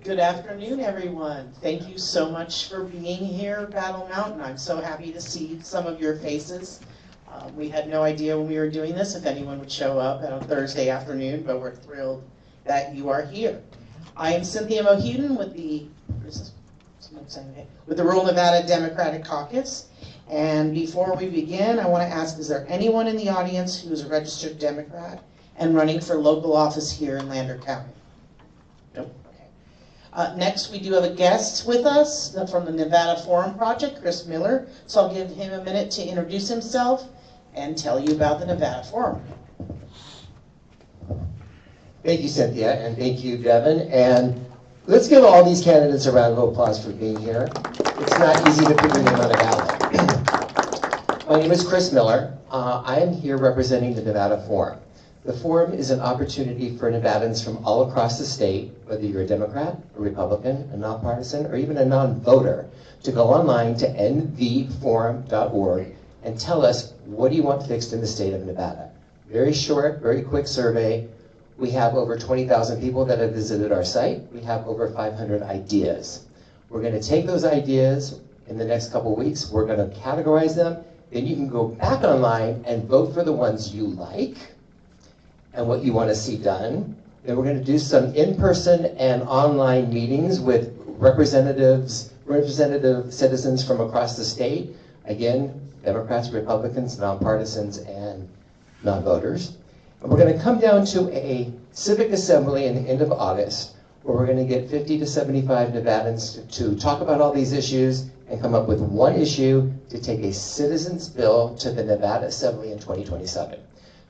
Good afternoon, everyone. Thank you so much for being here, Battle Mountain. I'm so happy to see some of your faces. We had no idea when we were doing this if anyone would show up on a Thursday afternoon, but we're thrilled that you are here. I am Cynthia Mohuden with the Rural Nevada Democratic Caucus. And before we begin, I want to ask, is there anyone in the audience who is a registered Democrat and running for local office here in Lander County? Nope. Okay. Next, we do have a guest with us from the Nevada Forum Project, Chris Miller. So I'll give him a minute to introduce himself and tell you about the Nevada Forum. Thank you, Cynthia, and thank you, Devin. And let's give all these candidates a round of applause for being here. It's not easy to put your name on a ballot. My name is Chris Miller. I am here representing the Nevada Forum. The Forum is an opportunity for Nevadans from all across the state, whether you're a Democrat, a Republican, a nonpartisan, or even a non-voter, to go online to nvforum.org and tell us, what do you want fixed in the state of Nevada? Very short, very quick survey. We have over 20,000 people that have visited our site. We have over 500 ideas. We're going to take those ideas in the next couple weeks. We're going to categorize them. Then you can go back online and vote for the ones you like and what you want to see done. Then we're going to do some in-person and online meetings with representative citizens from across the state. Again, Democrats, Republicans, nonpartisans, and non-voters. And we're going to come down to a civic assembly in the end of August, where we're going to get 50 to 75 Nevadans to talk about all these issues and come up with one issue to take a citizens bill to the Nevada Assembly in 2027.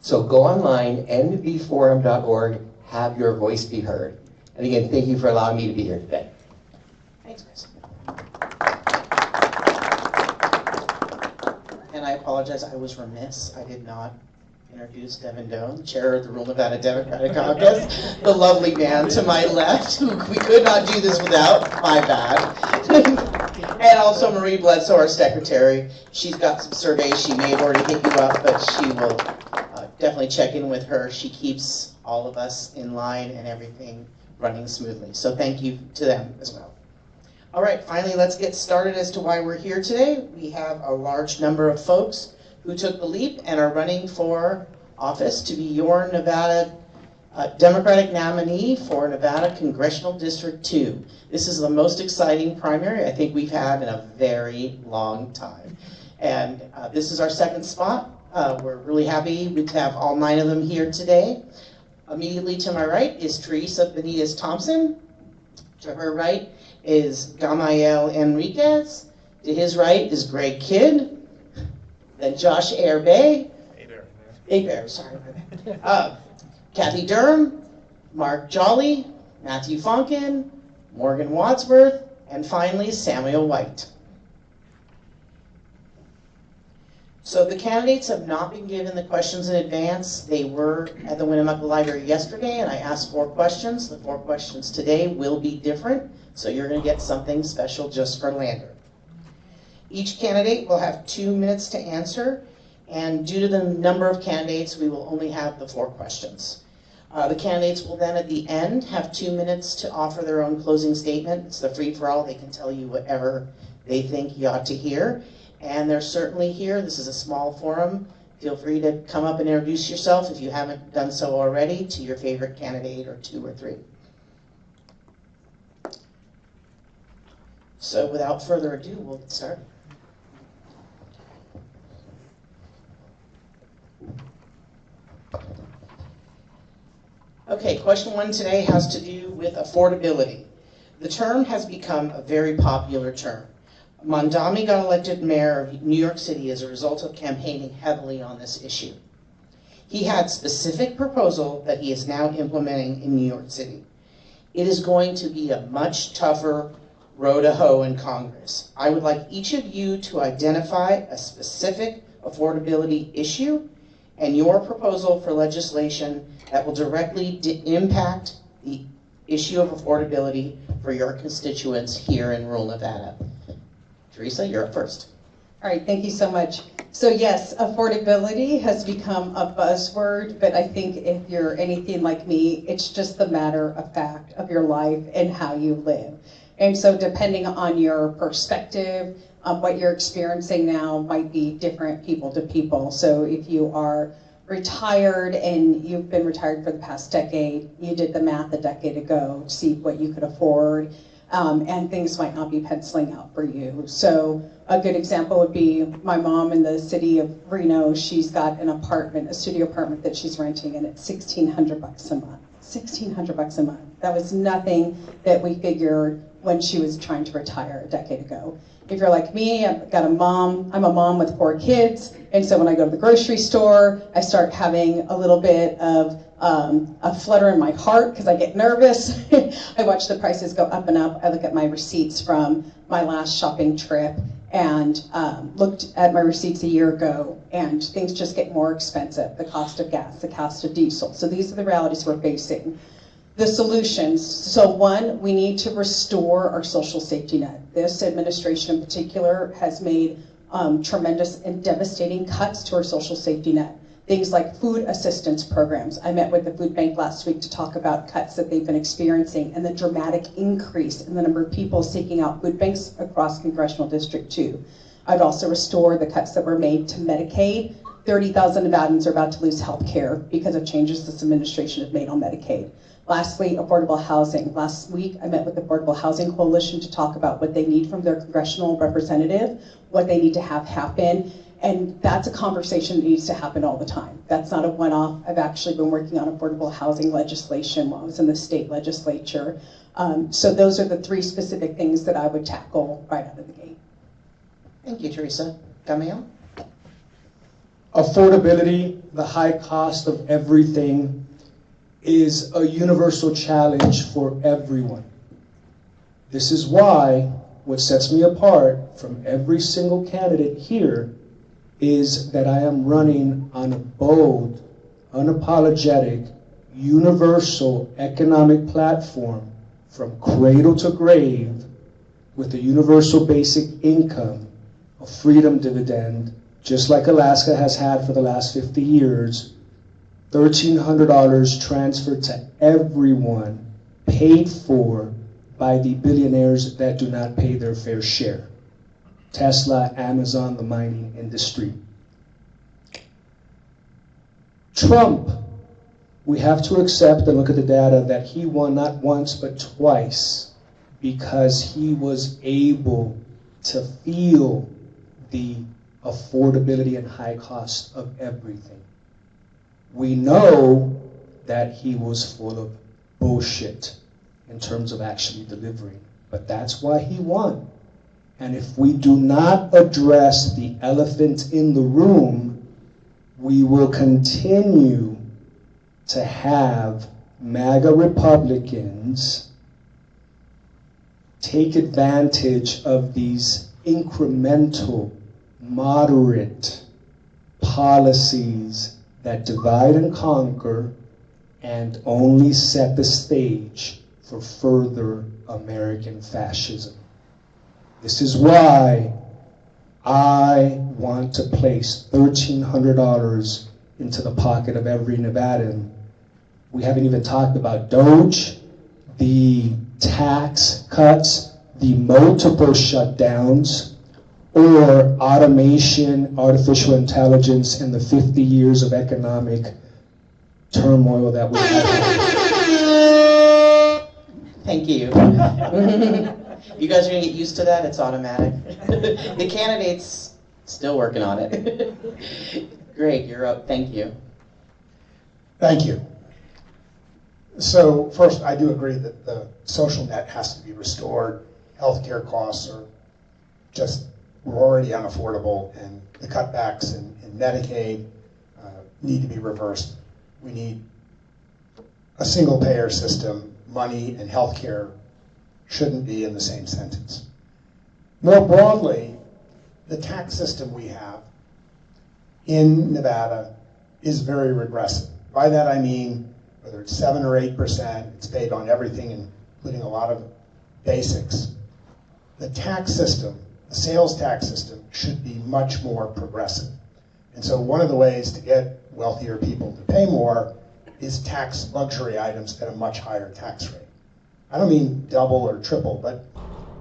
So go online, nvforum.org, have your voice be heard. And again, thank you for allowing me to be here today. Thanks, Chris. And I apologize, I was remiss. I did not introduce Devin Doan, chair of the Rural Nevada Democratic Caucus, the lovely man to my left, who we could not do this without, my bad. And also Marie Bledsoe, our secretary. She's got some surveys. She may have already hit you up, but she will definitely check in with her. She keeps all of us in line and everything running smoothly. So thank you to them as well. All right, finally, let's get started as to why we're here today. We have a large number of folks who took the leap and are running for office to be your Nevada Democratic nominee for Nevada Congressional District 2. This is the most exciting primary I think we've had in a very long time. And this is our second spot. We're really happy to have all 9 of them here today. Immediately to my right is Teresa Benitez Thompson. To her right is Gamael Enriquez. To his right is Greg Kidd. Then Josh Airbay. Abear, sorry. Kathy Durham, Mark Jolly, Matthew Fonkin, Morgan Wadsworth, and finally Samuel White. So the candidates have not been given the questions in advance. They were at the Winnemucca Library yesterday, and I asked 4 questions. The 4 questions today will be different, so you're going to get something special just for Lander. Each candidate will have 2 minutes to answer, and due to the number of candidates, we will only have the 4 questions. The candidates will then at the end have 2 minutes to offer their own closing statement. It's the free-for-all. They can tell you whatever they think you ought to hear. And they're certainly here. This is a small forum. Feel free to come up and introduce yourself if you haven't done so already to your favorite candidate or 2 or 3. So without further ado, we'll get started. Okay, question 1 today has to do with affordability. The term has become a very popular term. Mondami got elected mayor of New York City as a result of campaigning heavily on this issue. He had specific proposal that he is now implementing in New York City. It is going to be a much tougher row to hoe in Congress. I would like each of you to identify a specific affordability issue and your proposal for legislation that will directly impact the issue of affordability for your constituents here in rural Nevada. Teresa, you're up first. All right, thank you so much. So yes, affordability has become a buzzword, but I think if you're anything like me, it's just the matter of fact of your life and how you live. And so depending on your perspective, what you're experiencing now might be different people to people. So if you are retired and you've been retired for the past decade, you did the math a decade ago to see what you could afford, and things might not be penciling out for you. So a good example would be my mom in the city of Reno. She's got an apartment, a studio apartment that she's renting, and it's $1,600 a month. $1,600 a month. That was nothing that we figured when she was trying to retire a decade ago. If you're like me, I'm a mom with 4 kids, and so when I go to the grocery store, I start having a little bit of a flutter in my heart because I get nervous. I watch the prices go up and up. I look at my receipts from my last shopping trip and looked at my receipts a year ago, and things just get more expensive. The cost of gas, the cost of diesel. So these are the realities we're facing. The solutions. So one, we need to restore our social safety net. This administration in particular has made tremendous and devastating cuts to our social safety net. Things like food assistance programs. I met with the food bank last week to talk about cuts that they've been experiencing and the dramatic increase in the number of people seeking out food banks across Congressional District 2. I'd also restore the cuts that were made to Medicaid. 30,000 Nevadans are about to lose health care because of changes this administration has made on Medicaid. Lastly, affordable housing. Last week, I met with the Affordable Housing Coalition to talk about what they need from their congressional representative, what they need to have happen, and that's a conversation that needs to happen all the time. That's not a one-off. I've actually been working on affordable housing legislation while I was in the state legislature. So those are the 3 specific things that I would tackle right out of the gate. Thank you, Teresa. Camille? Affordability, the high cost of everything, is a universal challenge for everyone. This is why what sets me apart from every single candidate here is that I am running on a bold, unapologetic, universal economic platform from cradle to grave with a universal basic income, a freedom dividend, just like Alaska has had for the last 50 years, $1,300 transferred to everyone, paid for by the billionaires that do not pay their fair share. Tesla, Amazon, the mining industry. Trump, we have to accept and look at the data that he won not once but twice because he was able to feel the affordability and high cost of everything. We know that he was full of bullshit in terms of actually delivering, but that's why he won. And if we do not address the elephant in the room, we will continue to have MAGA Republicans take advantage of these incremental, moderate policies that divide and conquer and only set the stage for further American fascism. This is why I want to place $1,300 into the pocket of every Nevadan. We haven't even talked about DOGE, the tax cuts, the multiple shutdowns, or automation, artificial intelligence, and the 50 years of economic turmoil that we have. Thank you. You guys are gonna get used to that, it's automatic. The candidate's still working on it. Greg, you're up, thank you. Thank you. So first, I do agree that the social net has to be restored. Healthcare costs are just, we're already unaffordable, and the cutbacks in Medicaid need to be reversed. We need a single payer system. Money and healthcare shouldn't be in the same sentence. More broadly, the tax system we have in Nevada is very regressive. By that I mean, whether it's 7 or 8%, it's paid on everything, including a lot of basics. The tax system the sales tax system should be much more progressive. And so one of the ways to get wealthier people to pay more is tax luxury items at a much higher tax rate. I don't mean double or triple, but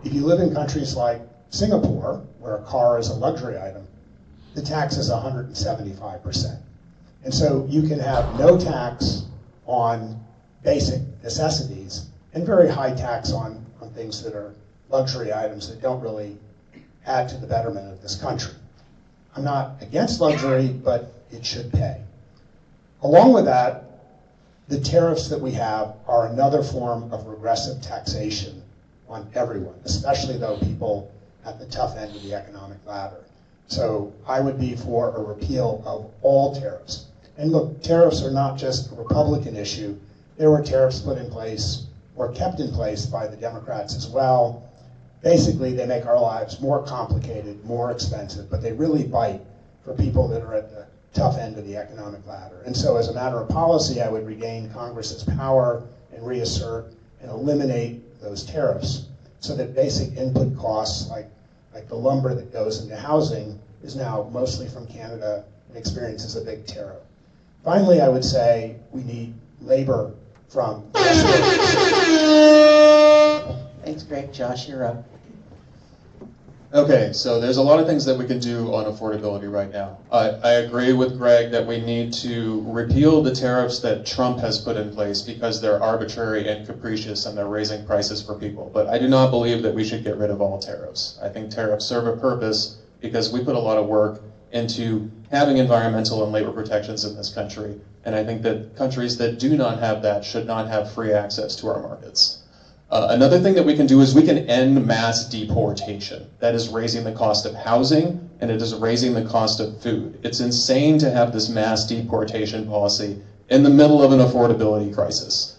if you live in countries like Singapore, where a car is a luxury item, the tax is 175%. And so you can have no tax on basic necessities and very high tax on things that are luxury items that don't really add to the betterment of this country. I'm not against luxury, but it should pay. Along with that, the tariffs that we have are another form of regressive taxation on everyone, especially though people at the tough end of the economic ladder. So I would be for a repeal of all tariffs. And look, tariffs are not just a Republican issue. There were tariffs put in place or kept in place by the Democrats as well. Basically, they make our lives more complicated, more expensive, but they really bite for people that are at the tough end of the economic ladder. And so as a matter of policy, I would regain Congress's power and reassert and eliminate those tariffs so that basic input costs like the lumber that goes into housing is now mostly from Canada and experiences a big tariff. Finally, I would say we need labor from Thanks, Greg. Josh, you're up. Okay, so there's a lot of things that we can do on affordability right now. I agree with Greg that we need to repeal the tariffs that Trump has put in place because they're arbitrary and capricious and they're raising prices for people. But I do not believe that we should get rid of all tariffs. I think tariffs serve a purpose because we put a lot of work into having environmental and labor protections in this country. And I think that countries that do not have that should not have free access to our markets. Another thing that we can do is we can end mass deportation. That is raising the cost of housing, and it is raising the cost of food. It's insane to have this mass deportation policy in the middle of an affordability crisis.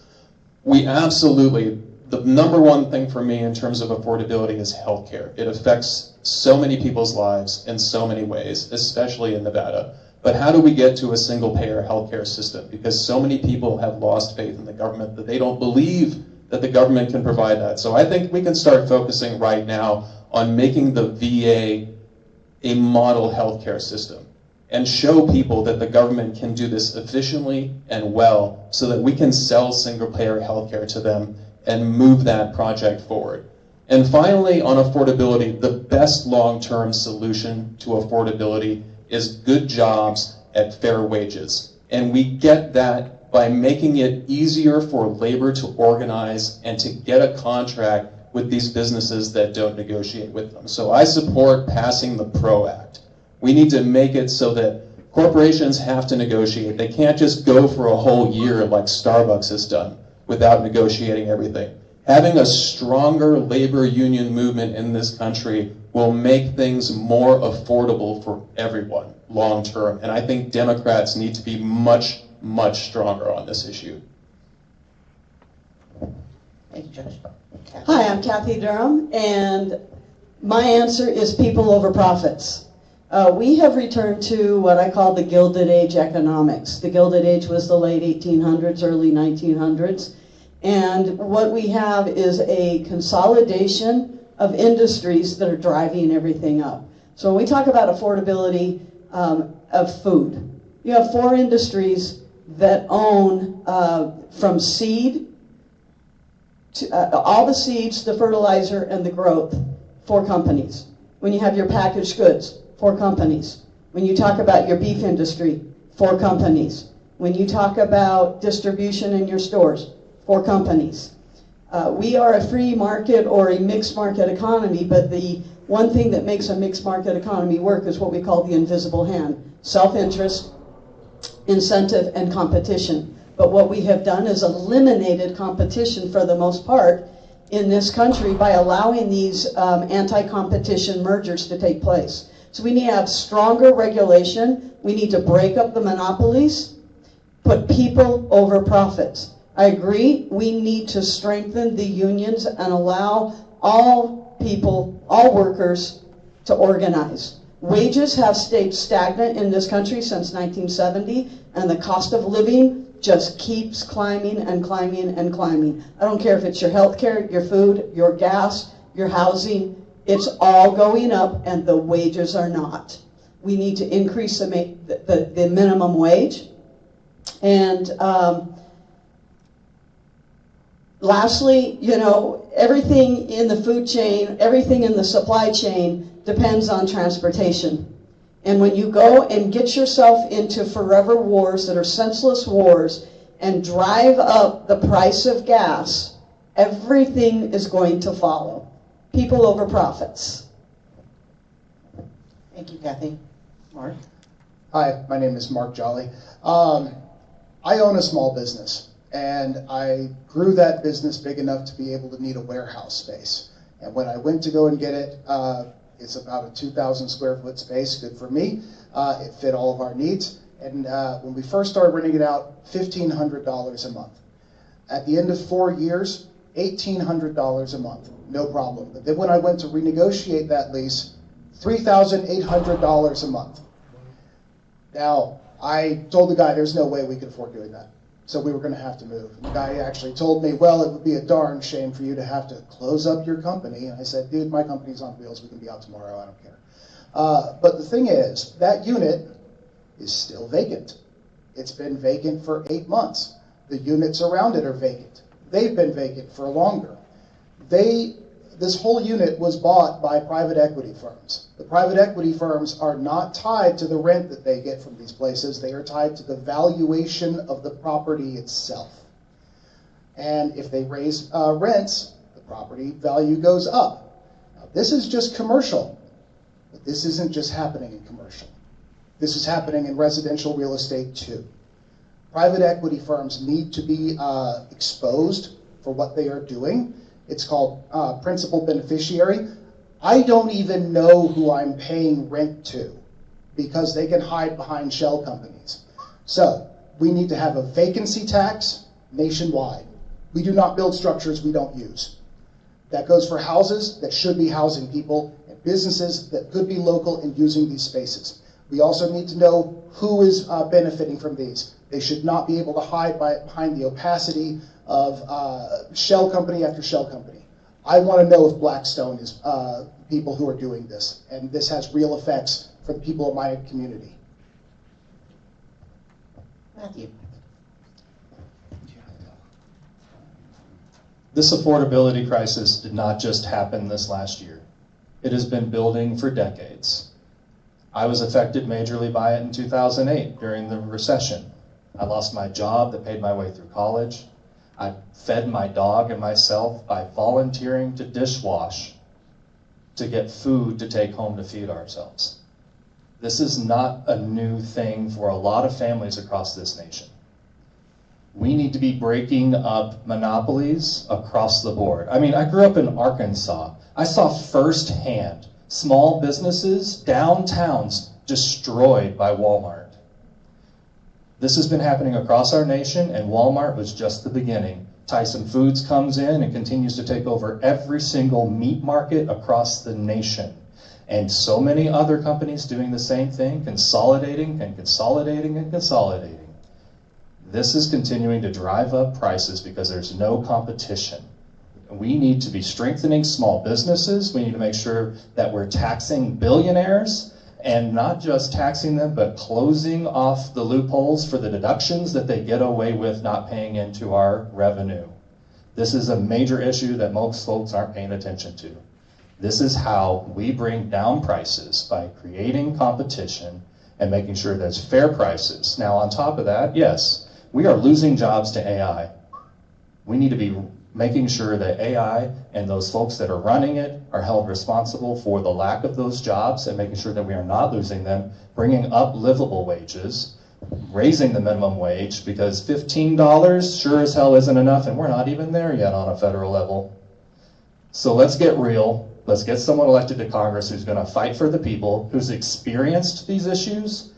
We absolutely, the number one thing for me in terms of affordability is healthcare. It affects so many people's lives in so many ways, especially in Nevada. But how do we get to a single-payer healthcare system? Because so many people have lost faith in the government that they don't believe that the government can provide that. So I think we can start focusing right now on making the VA a model healthcare system and show people that the government can do this efficiently and well so that we can sell single-payer healthcare to them and move that project forward. And finally, on affordability, the best long-term solution to affordability is good jobs at fair wages. And we get that by making it easier for labor to organize and to get a contract with these businesses that don't negotiate with them. So I support passing the PRO Act. We need to make it so that corporations have to negotiate. They can't just go for a whole year like Starbucks has done without negotiating everything. Having a stronger labor union movement in this country will make things more affordable for everyone long term. And I think Democrats need to be much stronger on this issue. Thank you, Josh. Kathy. Hi, I'm Kathy Durham, and my answer is people over profits. We have returned to what I call the Gilded Age economics. The Gilded Age was the late 1800s, early 1900s, and what we have is a consolidation of industries that are driving everything up. So when we talk about affordability of food, you have 4 industries that own from seed to all the seeds, the fertilizer, and the growth, 4 companies. When you have your packaged goods, 4 companies. When you talk about your beef industry, 4 companies. When you talk about distribution in your stores, 4 companies. We are a free market or a mixed market economy, but the one thing that makes a mixed market economy work is what we call the invisible hand. Self-interest, incentive, and competition. But what we have done is eliminated competition for the most part in this country by allowing these anti-competition mergers to take place. So we need to have stronger regulation. We need to break up the monopolies, put people over profits. I agree, we need to strengthen the unions and allow all people, all workers to organize. Wages have stayed stagnant in this country since 1970, and the cost of living just keeps climbing and climbing and climbing. I don't care if it's your health care, your food, your gas, your housing, It's all going up and the wages are not. We need to increase the minimum wage. And lastly, you know, everything in the food chain, everything in the supply chain depends on transportation. And when you go and get yourself into forever wars that are senseless wars and drive up the price of gas, everything is going to follow. People over profits. Thank you, Kathy. Mark? Hi, my name is Mark Jolly. I own a small business, and I grew that business big enough to be able to need a warehouse space. And when I went to go and get it, it's about a 2,000 square foot space, good for me. It fit all of our needs. And when we first started renting it out, $1,500 a month. At the end of 4 years, $1,800 a month, no problem. But then when I went to renegotiate that lease, $3,800 a month. Now, I told the guy there's no way we could afford doing that. So we were going to have to move. And the guy actually told me, well, it would be a darn shame for you to have to close up your company. And I said, dude, my company's on wheels. We can be out tomorrow. I don't care. But the thing is, that unit is still vacant. It's been vacant for 8 months. The units around it are vacant. They've been vacant for longer. This whole unit was bought by private equity firms. The private equity firms are not tied to the rent that they get from these places. They are tied to the valuation of the property itself. And if they raise rents, the property value goes up. Now, this is just commercial, but this isn't just happening in commercial. This is happening in residential real estate too. Private equity firms need to be exposed for what they are doing. It's called principal beneficiary. I don't even know who I'm paying rent to because they can hide behind shell companies. So we need to have a vacancy tax nationwide. We do not build structures we don't use. That goes for houses that should be housing people and businesses that could be local and using these spaces. We also need to know who is benefiting from these. They should not be able to hide behind the opacity of shell company after shell company. I want to know if Blackstone is people who are doing this, and this has real effects for the people of my community. Matthew? This affordability crisis did not just happen this last year. It has been building for decades. I was affected majorly by it in 2008 during the recession. I lost my job that paid my way through college. I fed my dog and myself by volunteering to dishwash to get food to take home to feed ourselves. This is not a new thing for a lot of families across this nation. We need to be breaking up monopolies across the board. I mean, I grew up in Arkansas. I saw firsthand small businesses, downtowns, destroyed by Walmart. This has been happening across our nation, and Walmart was just the beginning. Tyson Foods comes in and continues to take over every single meat market across the nation. And so many other companies doing the same thing, consolidating and consolidating and consolidating. This is continuing to drive up prices because there's no competition. We need to be strengthening small businesses. We need to make sure that we're taxing billionaires, and not just taxing them, but closing off the loopholes for the deductions that they get away with not paying into our revenue. This is a major issue that most folks aren't paying attention to. This is how we bring down prices, by creating competition and making sure there's fair prices. Now, on top of that, yes, we are losing jobs to AI. We need to be making sure that AI and those folks that are running it are held responsible for the lack of those jobs, and making sure that we are not losing them, bringing up livable wages, raising the minimum wage, because $15 sure as hell isn't enough, and we're not even there yet on a federal level. So let's get real. Let's get someone elected to Congress who's going to fight for the people, who's experienced these issues,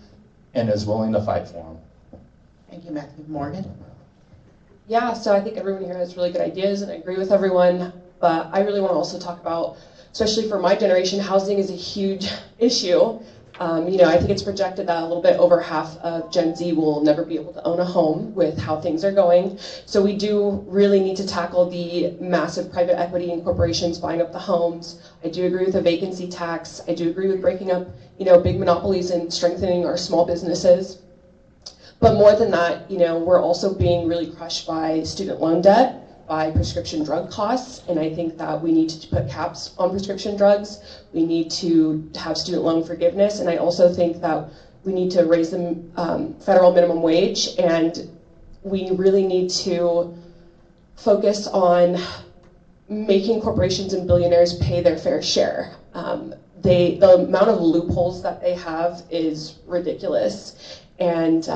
and is willing to fight for them. Thank you, Matthew. Morgan? Yeah, so I think everyone here has really good ideas, and I agree with everyone, but I really want to also talk about, especially for my generation, housing is a huge issue. I think it's projected that a little bit over half of Gen Z will never be able to own a home with how things are going. So we do really need to tackle the massive private equity and corporations buying up the homes. I do agree with a vacancy tax. I do agree with breaking up, big monopolies and strengthening our small businesses. But more than that, we're also being really crushed by student loan debt, by prescription drug costs, and I think that we need to put caps on prescription drugs. We need to have student loan forgiveness, and I also think that we need to raise the federal minimum wage, and we really need to focus on making corporations and billionaires pay their fair share. The amount of loopholes that they have is ridiculous. And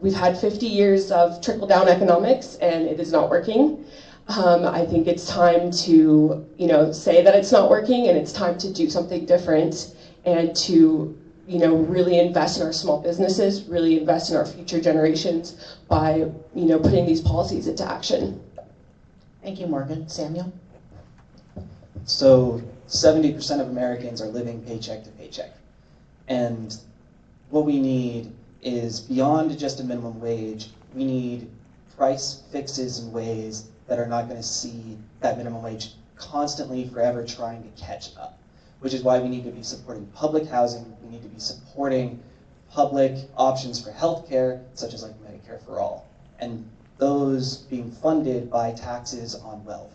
we've had 50 years of trickle-down economics, and it is not working. I think it's time to, say that it's not working, and it's time to do something different, and to, really invest in our small businesses, really invest in our future generations by, putting these policies into action. Thank you, Morgan. Samuel? So 70% of Americans are living paycheck to paycheck. And what we need is beyond just a minimum wage, we need price fixes in ways that are not going to see that minimum wage constantly forever trying to catch up, which is why we need to be supporting public housing, we need to be supporting public options for healthcare, such as like Medicare for All, and those being funded by taxes on wealth,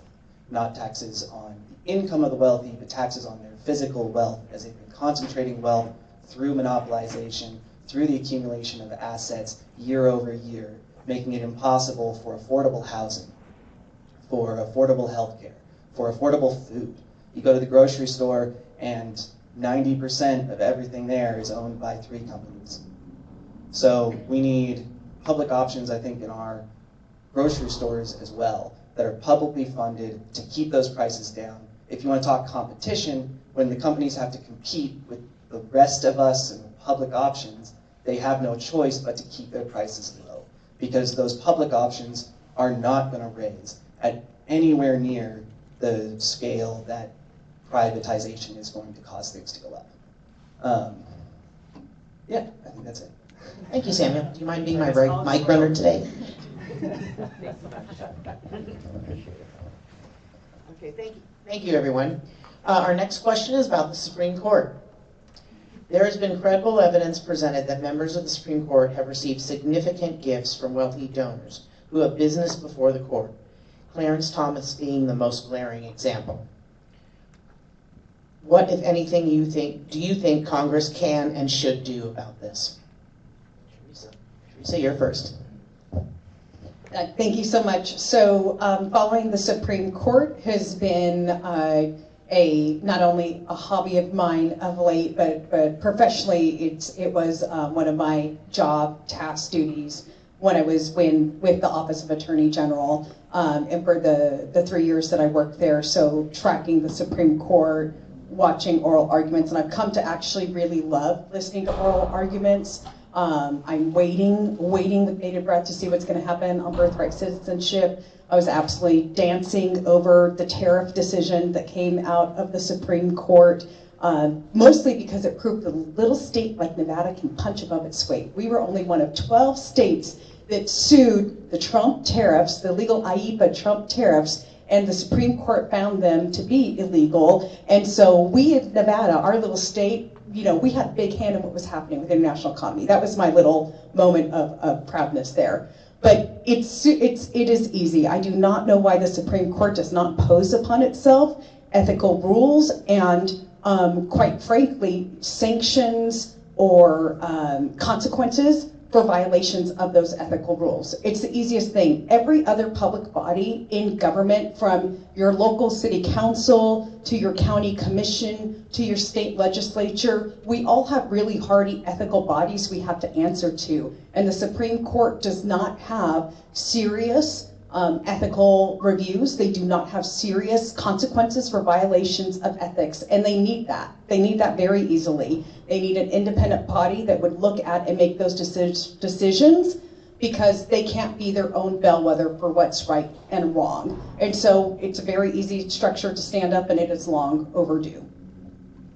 not taxes on the income of the wealthy, but taxes on their physical wealth, as they've been concentrating wealth through monopolization, through the accumulation of assets year over year, making it impossible for affordable housing, for affordable healthcare, for affordable food. You go to the grocery store and 90% of everything there is owned by 3 companies. So we need public options, I think, in our grocery stores as well, that are publicly funded to keep those prices down. If you want to talk competition, when the companies have to compete with the rest of us and public options, they have no choice but to keep their prices low, because those public options are not going to raise at anywhere near the scale that privatization is going to cause things to go up. Yeah, I think that's it. Thank you, Samuel. Do you mind being my mic runner today? Okay, thank you. Thank you, everyone. Our next question is about the Supreme Court. There has been credible evidence presented that members of the Supreme Court have received significant gifts from wealthy donors who have business before the court, Clarence Thomas being the most glaring example. What, if anything, do you think Congress can and should do about this? Teresa, you're first. Thank you so much. So following the Supreme Court has been not only a hobby of mine of late, but professionally, it was one of my job task duties when I was with the Office of Attorney General, and for the 3 years that I worked there. So tracking the Supreme Court, watching oral arguments, and I've come to actually really love listening to oral arguments. I'm waiting with bated breath to see what's going to happen on birthright citizenship. I was absolutely dancing over the tariff decision that came out of the Supreme Court, mostly because it proved that a little state like Nevada can punch above its weight. We were only one of 12 states that sued the Trump tariffs, the illegal IEEPA Trump tariffs, and the Supreme Court found them to be illegal. And so we in Nevada, our little state, we had a big hand in what was happening with the international economy. That was my little moment of proudness there. But it is easy. I do not know why the Supreme Court does not impose upon itself ethical rules and, quite frankly, sanctions or consequences for violations of those ethical rules. It's the easiest thing. Every other public body in government, from your local city council to your county commission to your state legislature, we all have really hardy ethical bodies we have to answer to. And the Supreme Court does not have serious ethical reviews. They do not have serious consequences for violations of ethics, and they need that. They need that very easily. They need an independent body that would look at and make those decisions, because they can't be their own bellwether for what's right and wrong. And so it's a very easy structure to stand up, and it is long overdue.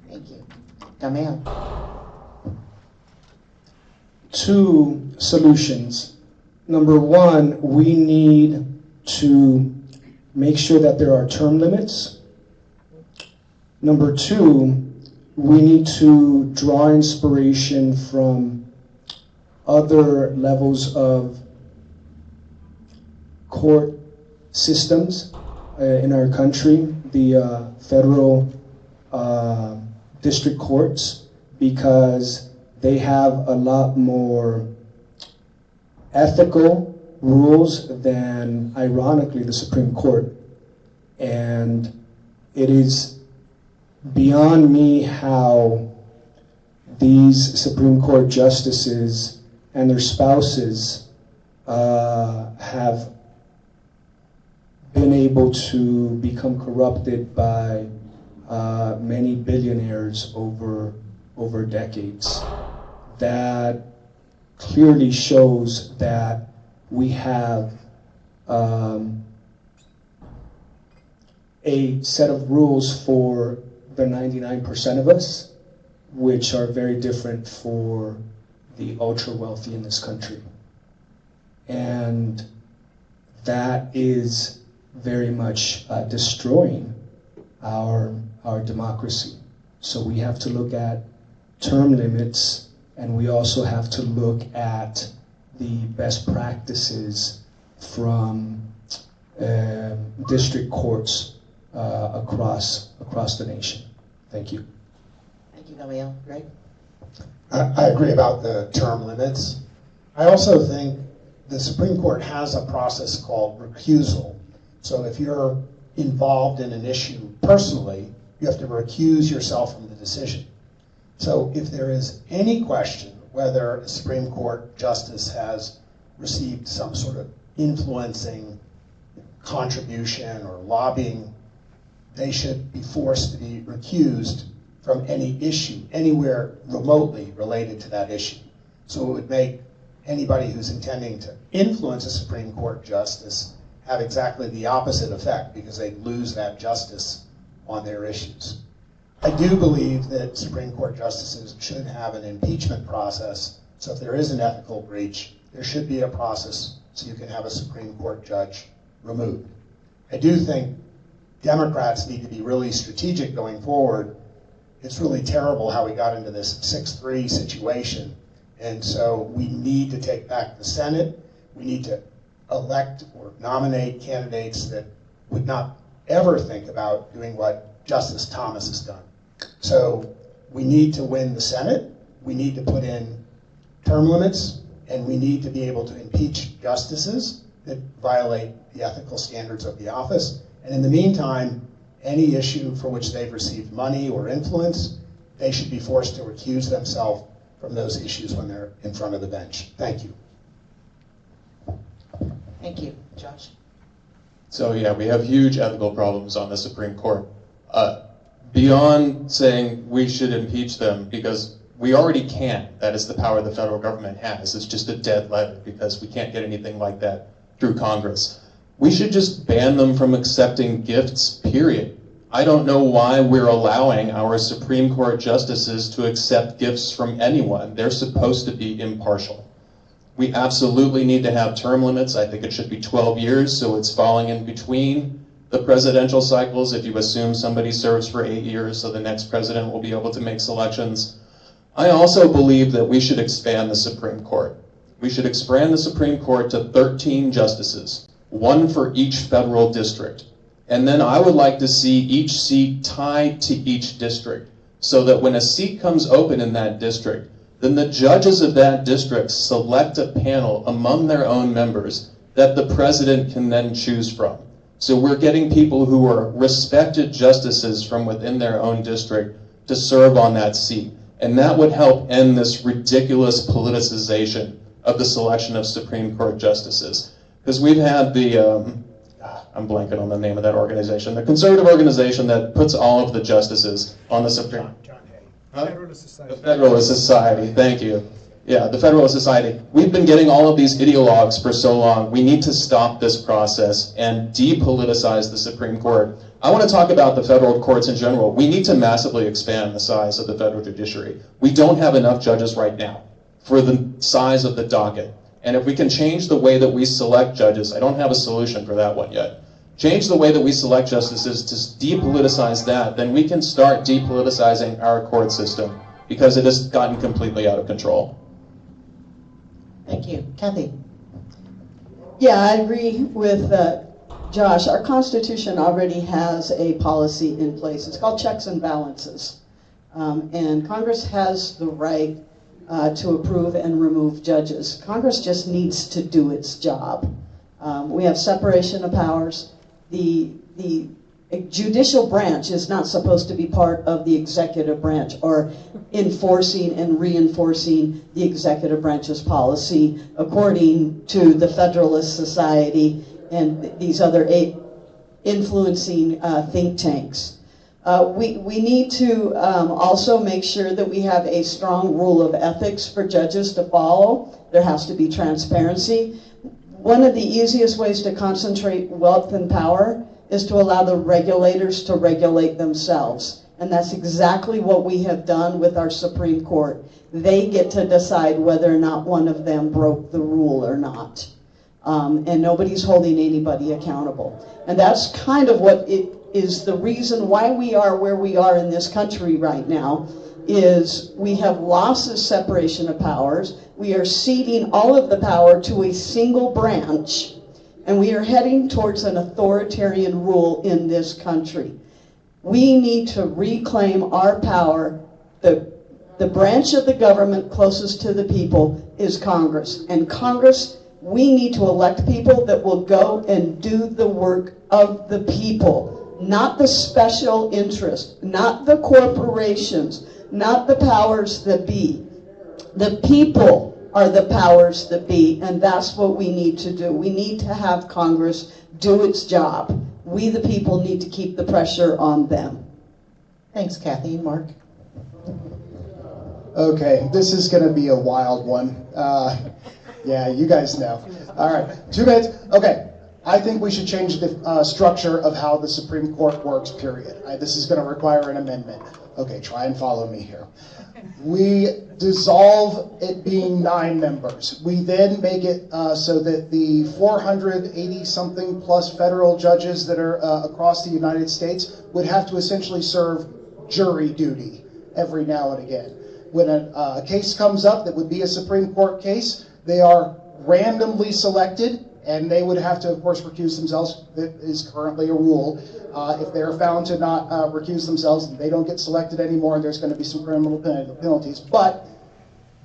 Thank you. Damian. two solutions. Number one, we need to make sure that there are term limits. Number two, we need to draw inspiration from other levels of court systems in our country, the federal district courts, because they have a lot more ethical rules than, ironically, the Supreme Court. And it is beyond me how these Supreme Court justices and their spouses have been able to become corrupted by many billionaires over decades. That clearly shows that we have a set of rules for the 99% of us, which are very different for the ultra wealthy in this country. And that is very much destroying our democracy. So we have to look at term limits, and we also have to look at the best practices from district courts across the nation. Thank you. Thank you, Noelle. Greg? I agree about the term limits. I also think the Supreme Court has a process called recusal. So if you're involved in an issue personally, you have to recuse yourself from the decision. So if there is any question whether a Supreme Court justice has received some sort of influencing contribution or lobbying, they should be forced to be recused from any issue, anywhere remotely related to that issue. So it would make anybody who's intending to influence a Supreme Court justice have exactly the opposite effect, because they'd lose that justice on their issues. I do believe that Supreme Court justices should have an impeachment process. So if there is an ethical breach, there should be a process so you can have a Supreme Court judge removed. I do think Democrats need to be really strategic going forward. It's really terrible how we got into this 6-3 situation. And so we need to take back the Senate. We need to elect or nominate candidates that would not ever think about doing what Justice Thomas has done. So we need to win the Senate. We need to put in term limits, and we need to be able to impeach justices that violate the ethical standards of the office. And in the meantime, any issue for which they've received money or influence, they should be forced to recuse themselves from those issues when they're in front of the bench. Thank you. Thank you. Josh? So yeah, we have huge ethical problems on the Supreme Court. Beyond saying we should impeach them, because we already can. That is the power the federal government has. It's just a dead letter because we can't get anything like that through Congress. We should just ban them from accepting gifts, period. I don't know why we're allowing our Supreme Court justices to accept gifts from anyone. They're supposed to be impartial. We absolutely need to have term limits. I think it should be 12 years, so it's falling in between the presidential cycles. If you assume somebody serves for 8 years, so the next president will be able to make selections. I also believe that we should expand the Supreme Court. We should expand the Supreme Court to 13 justices, one for each federal district. And then I would like to see each seat tied to each district, so that when a seat comes open in that district, then the judges of that district select a panel among their own members that the president can then choose from. So we're getting people who are respected justices from within their own district to serve on that seat. And that would help end this ridiculous politicization of the selection of Supreme Court justices. Because we've had the, I'm blanking on the name of that organization, the conservative organization that puts all of the justices on the Supreme Court. Federalist Society. The Federalist Society, thank you. Yeah, the Federalist Society. We've been getting all of these ideologues for so long. We need to stop this process and depoliticize the Supreme Court. I want to talk about the federal courts in general. We need to massively expand the size of the federal judiciary. We don't have enough judges right now. for the size of the docket. And if we can change the way that we select judges, I don't have a solution for that one yet. Change the way that we select justices to depoliticize that, then we can start depoliticizing our court system because it has gotten completely out of control. Thank you. Kathy? Yeah, I agree with Josh. Our Constitution already has a policy in place. It's called checks and balances. And Congress has the right to approve and remove judges. Congress just needs to do its job. We have separation of powers. The judicial branch is not supposed to be part of the executive branch or enforcing and reinforcing the executive branch's policy according to the Federalist Society and these other influencing think tanks. We need to also make sure that we have a strong rule of ethics for judges to follow. There has to be transparency. One of the easiest ways to concentrate wealth and power is to allow the regulators to regulate themselves. And that's exactly what we have done with our Supreme Court. They get to decide whether or not one of them broke the rule or not. And nobody's holding anybody accountable. And that's kind of what it is the reason why we are where we are in this country right now, is we have lost the separation of powers. We are ceding all of the power to a single branch, and we are heading towards an authoritarian rule in this country. We need to reclaim our power. The branch of the government closest to the people is Congress. And Congress, we need to elect people that will go and do the work of the people, not the special interest, not the corporations, not the powers that be. The people are the powers that be, and that's what we need to do. We need to have Congress do its job. We, the people, need to keep the pressure on them. Thanks, Kathy. Mark? Okay, this is going to be a wild one. Yeah, you guys know. All right, 2 minutes. Okay, I think we should change the structure of how the Supreme Court works, period. This is going to require an amendment. Okay, try and follow me here. We dissolve it being 9 members. We then make it so that the 480-something plus federal judges that are across the United States would have to essentially serve jury duty every now and again. When a case comes up that would be a Supreme Court case, they are randomly selected, and they would have to, of course, recuse themselves. That is currently a rule. If they're found to not recuse themselves, they don't get selected anymore, and there's going to be some criminal penalties. But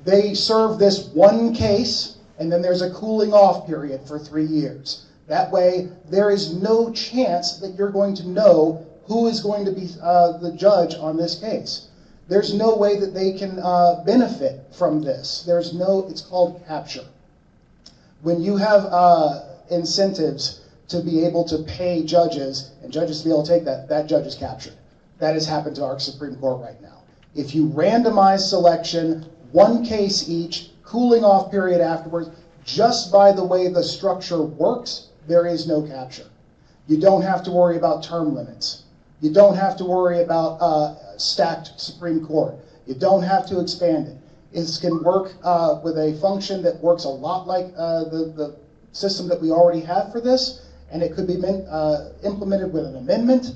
they serve this one case, and then there's a cooling off period for 3 years. That way, there is no chance that you're going to know who is going to be the judge on this case. There's no way that they can benefit from this. There's no, it's called capture. When you have incentives to be able to pay judges, and judges to be able to take that, that judge is captured. That has happened to our Supreme Court right now. If you randomize selection, one case each, cooling off period afterwards, just by the way the structure works, there is no capture. You don't have to worry about term limits. You don't have to worry about stacked Supreme Court. You don't have to expand it. It can work with a function that works a lot like the system that we already have for this, and it could be implemented with an amendment.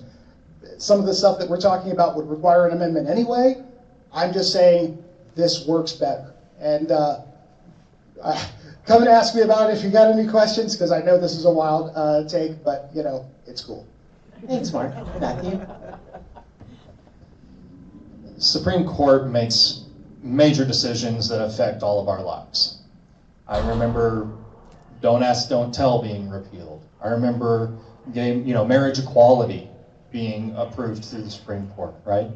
Some of the stuff that we're talking about would require an amendment anyway. I'm just saying this works better. And come and ask me about it if you got any questions, because I know this is a wild take, but you know, it's cool. Thanks, Mark. Matthew? Supreme Court makes major decisions that affect all of our lives. I remember Don't Ask, Don't Tell being repealed. I remember marriage equality being approved through the Supreme Court, right?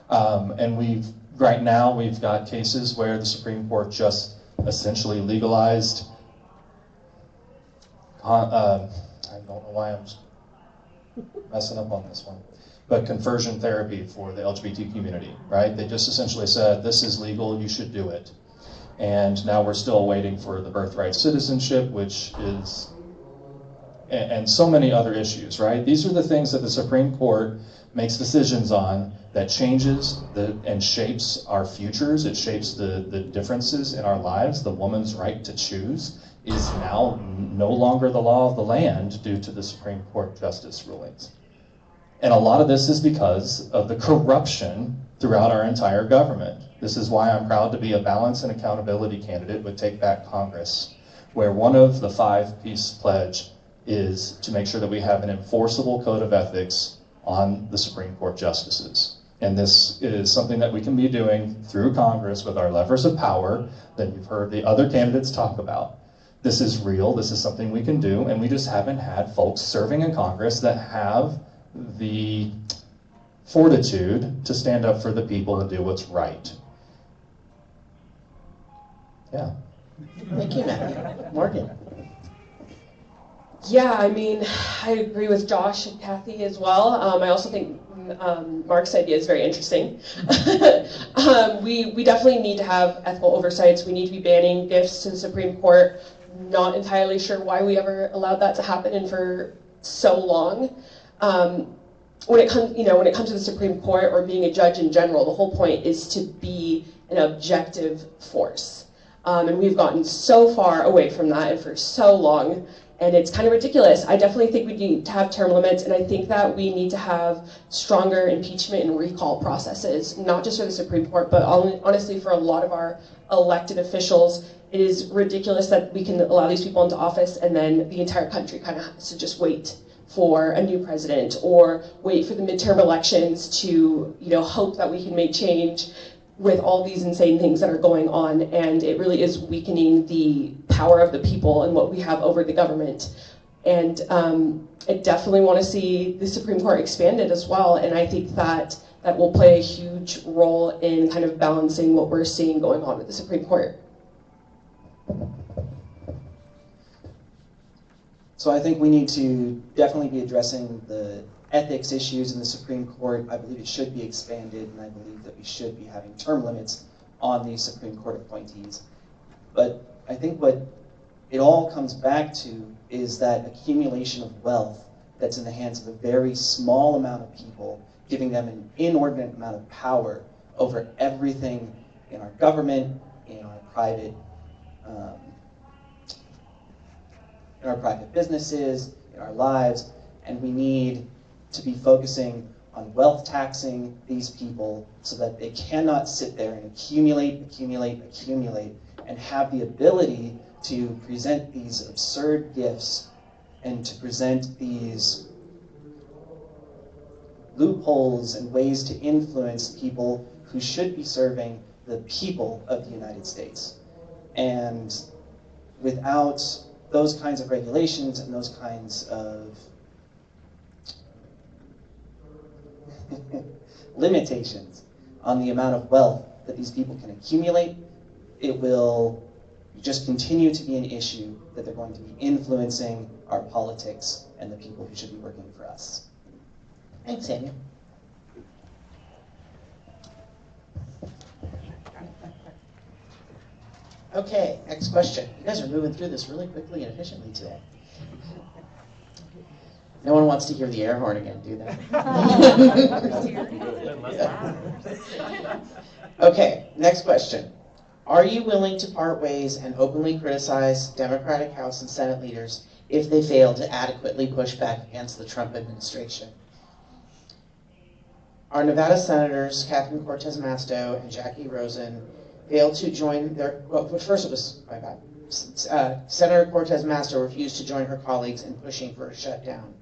And right now we've got cases where the Supreme Court just essentially legalized, I don't know why I'm messing up on this one, but conversion therapy for the LGBT community, right? They just essentially said, this is legal, you should do it. And now we're still waiting for the birthright citizenship, which is and so many other issues, right? These are the things that the Supreme Court makes decisions on that changes and shapes our futures. It shapes the differences in our lives. The woman's right to choose is now no longer the law of the land due to the Supreme Court justice rulings. And a lot of this is because of the corruption throughout our entire government. This is why I'm proud to be a balance and accountability candidate with Take Back Congress, where one of the 5-piece pledge is to make sure that we have an enforceable code of ethics on the Supreme Court justices. And this is something that we can be doing through Congress with our levers of power that you've heard the other candidates talk about. This is real, this is something we can do, and we just haven't had folks serving in Congress that have the fortitude to stand up for the people and do what's right. Yeah. Thank you, Matthew. Morgan. Yeah, I mean, I agree with Josh and Kathy as well. I also think Mark's idea is very interesting. We definitely need to have ethical oversights. We need to be banning gifts to the Supreme Court. Not entirely sure why we ever allowed that to happen and for so long. When it comes to the Supreme Court or being a judge in general, the whole point is to be an objective force. And we've gotten so far away from that and for so long. And it's kind of ridiculous. I definitely think we need to have term limits, and I think that we need to have stronger impeachment and recall processes, not just for the Supreme Court, but honestly for a lot of our elected officials. It is ridiculous that we can allow these people into office and then the entire country kind of has to just wait for a new president or wait for the midterm elections to, hope that we can make change with all these insane things that are going on, and it really is weakening the power of the people and what we have over the government. And I definitely want to see the Supreme Court expanded as well, and I think that will play a huge role in kind of balancing what we're seeing going on with the Supreme Court. So I think we need to definitely be addressing the ethics issues in the Supreme Court. I believe it should be expanded, and I believe that we should be having term limits on the Supreme Court appointees. But I think what it all comes back to is that accumulation of wealth that's in the hands of a very small amount of people, giving them an inordinate amount of power over everything in our government, in our private businesses, in our lives, and we need to be focusing on wealth taxing these people so that they cannot sit there and accumulate, and have the ability to present these absurd gifts and to present these loopholes and ways to influence people who should be serving the people of the United States. And without those kinds of regulations and those kinds of limitations on the amount of wealth that these people can accumulate, it will just continue to be an issue that they're going to be influencing our politics and the people who should be working for us. Thanks, Amy. Okay, next question. You guys are moving through this really quickly and efficiently today. No one wants to hear the air horn again, do they? Okay, next question. Are you willing to part ways and openly criticize Democratic House and Senate leaders if they fail to adequately push back against the Trump administration? Our Nevada senators, Catherine Cortez Masto and Jackie Rosen, failed to join their, well, first it was, my bad. Senator Cortez Masto refused to join her colleagues in pushing for a shutdown.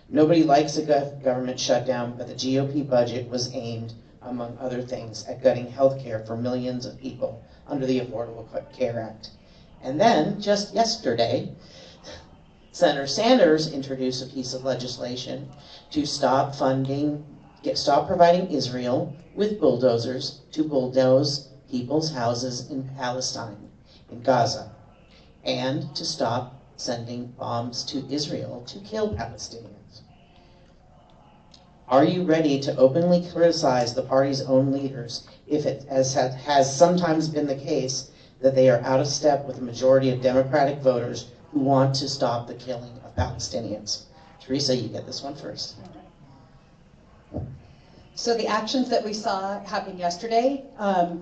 Nobody likes a government shutdown, but the GOP budget was aimed, among other things, at gutting health care for millions of people under the Affordable Care Act. And then, just yesterday, Senator Sanders introduced a piece of legislation to stop providing Israel with bulldozers to bulldoze people's houses in Palestine, in Gaza, and to stop sending bombs to Israel to kill Palestinians. Are you ready to openly criticize the party's own leaders if it has sometimes been the case that they are out of step with the majority of Democratic voters who want to stop the killing of Palestinians. Teresa, you get this one first. So the actions that we saw happen yesterday,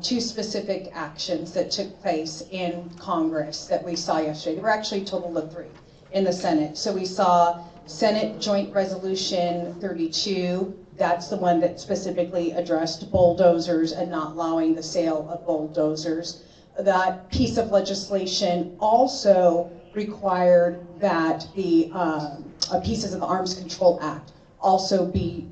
two specific actions that took place in Congress that we saw yesterday. There were actually a total of 3 in the Senate. So we saw Senate Joint Resolution 32. That's the one that specifically addressed bulldozers and not allowing the sale of bulldozers. That piece of legislation also required that the pieces of the Arms Control Act also be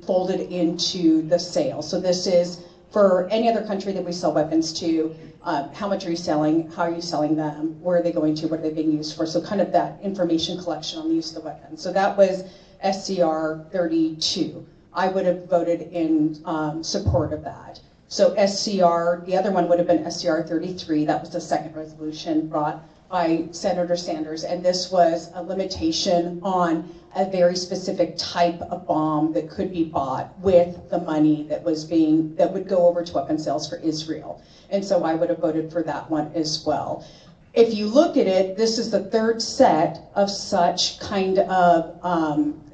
folded into the sale. So this is for any other country that we sell weapons to, how much are you selling, how are you selling them, where are they going to, what are they being used for? So kind of that information collection on the use of the weapons. So that was SCR 32. I would have voted in support of that. So SCR, the other one would have been SCR 33. That was the second resolution brought by Senator Sanders. And this was a limitation on a very specific type of bomb that could be bought with the money that would go over to weapon sales for Israel. And so I would have voted for that one as well. If you look at it, this is the 3rd set of such kind of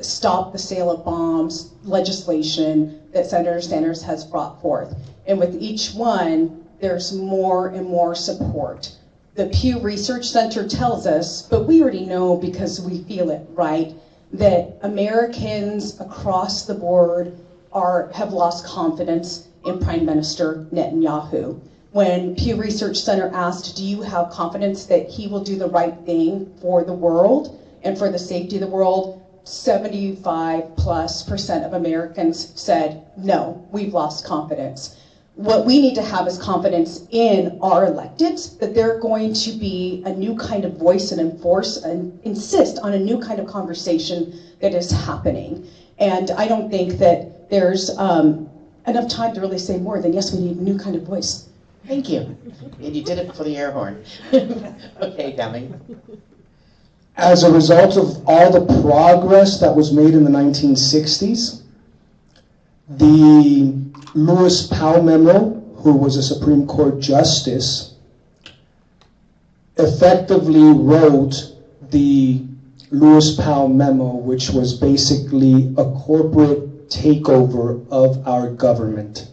stop the sale of bombs legislation that Senator Sanders has brought forth. And with each one, there's more and more support. The Pew Research Center tells us, but we already know because we feel it, right, that Americans across the board have lost confidence in Prime Minister Netanyahu. When Pew Research Center asked, do you have confidence that he will do the right thing for the world and for the safety of the world, 75+% of Americans said, no, we've lost confidence. What we need to have is confidence in our electeds, that they're going to be a new kind of voice and enforce and insist on a new kind of conversation that is happening. And I don't think that there's enough time to really say more than, yes, we need a new kind of voice. Thank you. And you did it for the air horn. Okay, Demi. As a result of all the progress that was made in the 1960s, the Lewis Powell memo, who was a Supreme Court justice, effectively wrote the Lewis Powell memo, which was basically a corporate takeover of our government.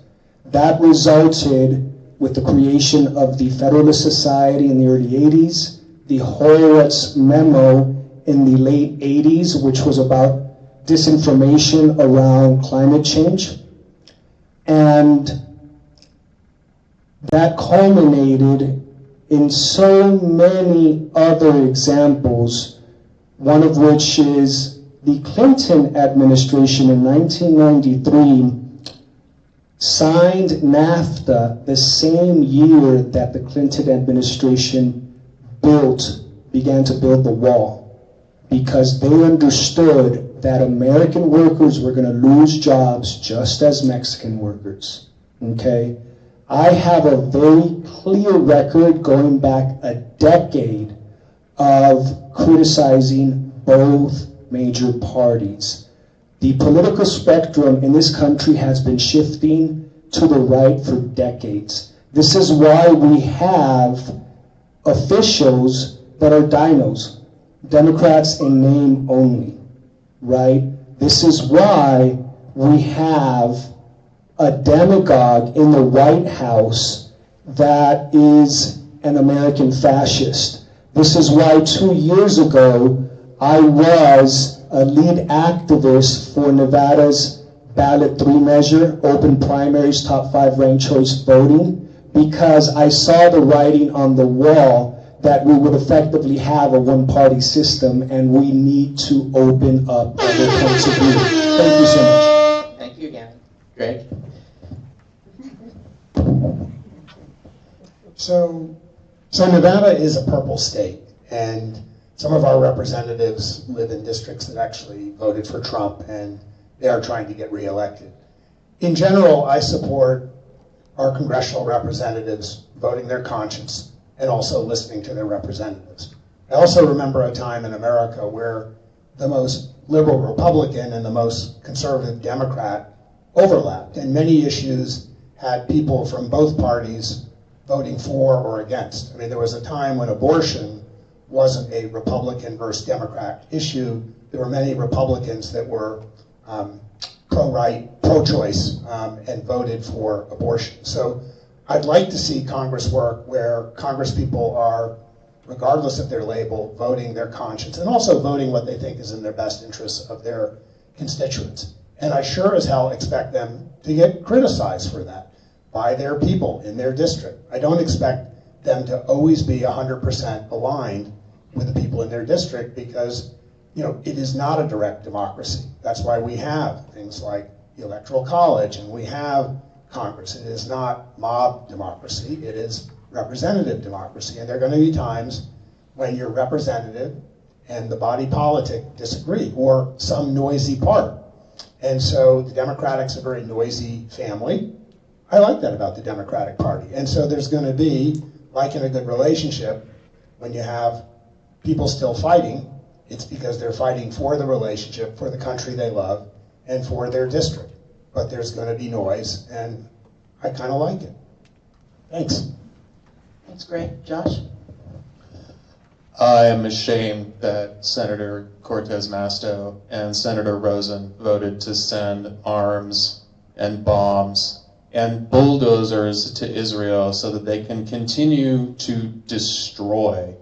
That resulted with the creation of the Federalist Society in the early 80s, the Horowitz memo in the late 80s, which was about disinformation around climate change. And that culminated in so many other examples, one of which is the Clinton administration in 1993 signed NAFTA the same year that the Clinton administration began to build the wall, because they understood that American workers were going to lose jobs just as Mexican workers, okay? I have a very clear record going back a decade of criticizing both major parties. The political spectrum in this country has been shifting to the right for decades. This is why we have officials that are dinos, Democrats in name only, right? This is why we have a demagogue in the White House that is an American fascist. This is why 2 years ago I was a lead activist for Nevada's ballot 3 measure, open primaries, top 5 ranked choice voting, because I saw the writing on the wall that we would effectively have a one-party system, and we need to open up other points of view. Thank you so much. Thank you again. Greg? So Nevada is a purple state, and some of our representatives live in districts that actually voted for Trump, and they are trying to get reelected. In general, I support our congressional representatives voting their conscience and also listening to their representatives. I also remember a time in America where the most liberal Republican and the most conservative Democrat overlapped, and many issues had people from both parties voting for or against. I mean, there was a time when abortion wasn't a Republican versus Democrat issue. There were many Republicans that were pro-right, pro-choice, and voted for abortion. So I'd like to see Congress work where Congress people are, regardless of their label, voting their conscience and also voting what they think is in their best interests of their constituents. And I sure as hell expect them to get criticized for that by their people in their district. I don't expect them to always be 100% aligned with the people in their district because, you know, it is not a direct democracy. That's why we have things like the Electoral College and we have Congress. It is not mob democracy, it is representative democracy. And there are going to be times when your representative and the body politic disagree, or some noisy part. And so the Democratic's a very noisy family. I like that about the Democratic Party. And so there's going to be, like in a good relationship, when you have people still fighting, it's because they're fighting for the relationship, for the country they love, and for their district. But there's going to be noise, and I kind of like it. Thanks. Thanks, Greg. Josh? I am ashamed that Senator Cortez Masto and Senator Rosen voted to send arms and bombs and bulldozers to Israel so that they can continue to destroy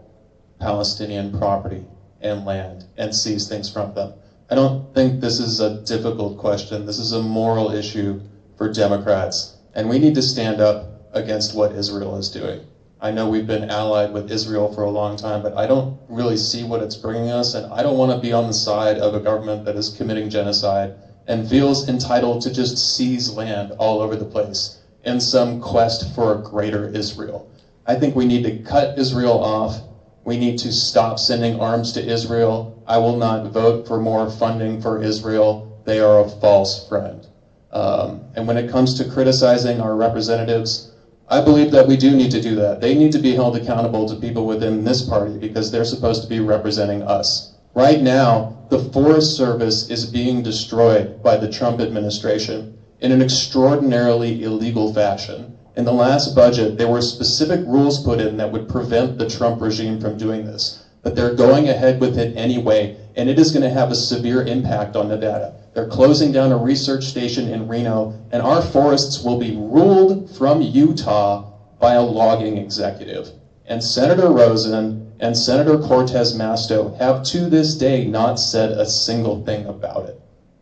Palestinian property and land and seize things from them. I don't think this is a difficult question. This is a moral issue for Democrats, and we need to stand up against what Israel is doing. I know we've been allied with Israel for a long time, but I don't really see what it's bringing us, and I don't want to be on the side of a government that is committing genocide and feels entitled to just seize land all over the place in some quest for a greater Israel. I think we need to cut Israel off. We need to stop sending arms to Israel. I will not vote for more funding for Israel. They are a false friend. And when it comes to criticizing our representatives, I believe that we do need to do that. They need to be held accountable to people within this party because they're supposed to be representing us. Right now, the Forest Service is being destroyed by the Trump administration in an extraordinarily illegal fashion. In the last budget, there were specific rules put in that would prevent the Trump regime from doing this. But they're going ahead with it anyway, and it is going to have a severe impact on Nevada. They're closing down a research station in Reno, and our forests will be ruled from Utah by a logging executive. And Senator Rosen and Senator Cortez Masto have to this day not said a single thing about it.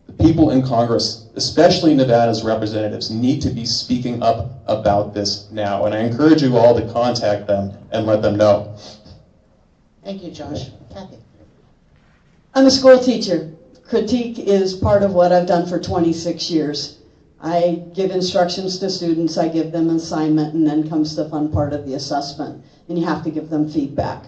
The people in Congress, especially Nevada's representatives, need to be speaking up about this now. And I encourage you all to contact them and let them know. Thank you, Josh. Kathy? I'm a school teacher. Critique is part of what I've done for 26 years. I give instructions to students, I give them an assignment, and then comes the fun part of the assessment, and you have to give them feedback.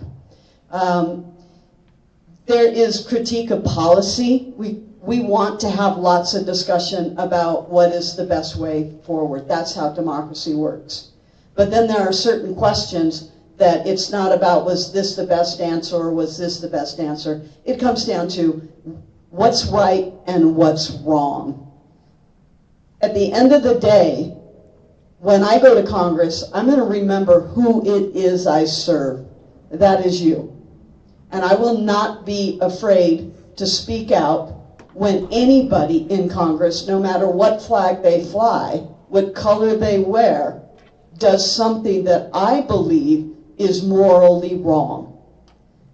There is critique of policy. We want to have lots of discussion about what is the best way forward. That's how democracy works. But then there are certain questions that it's not about was this the best answer or was this the best answer. It comes down to what's right and what's wrong. At the end of the day, when I go to Congress, I'm going to remember who it is I serve. That is you. And I will not be afraid to speak out when anybody in Congress, no matter what flag they fly, what color they wear, does something that I believe is morally wrong.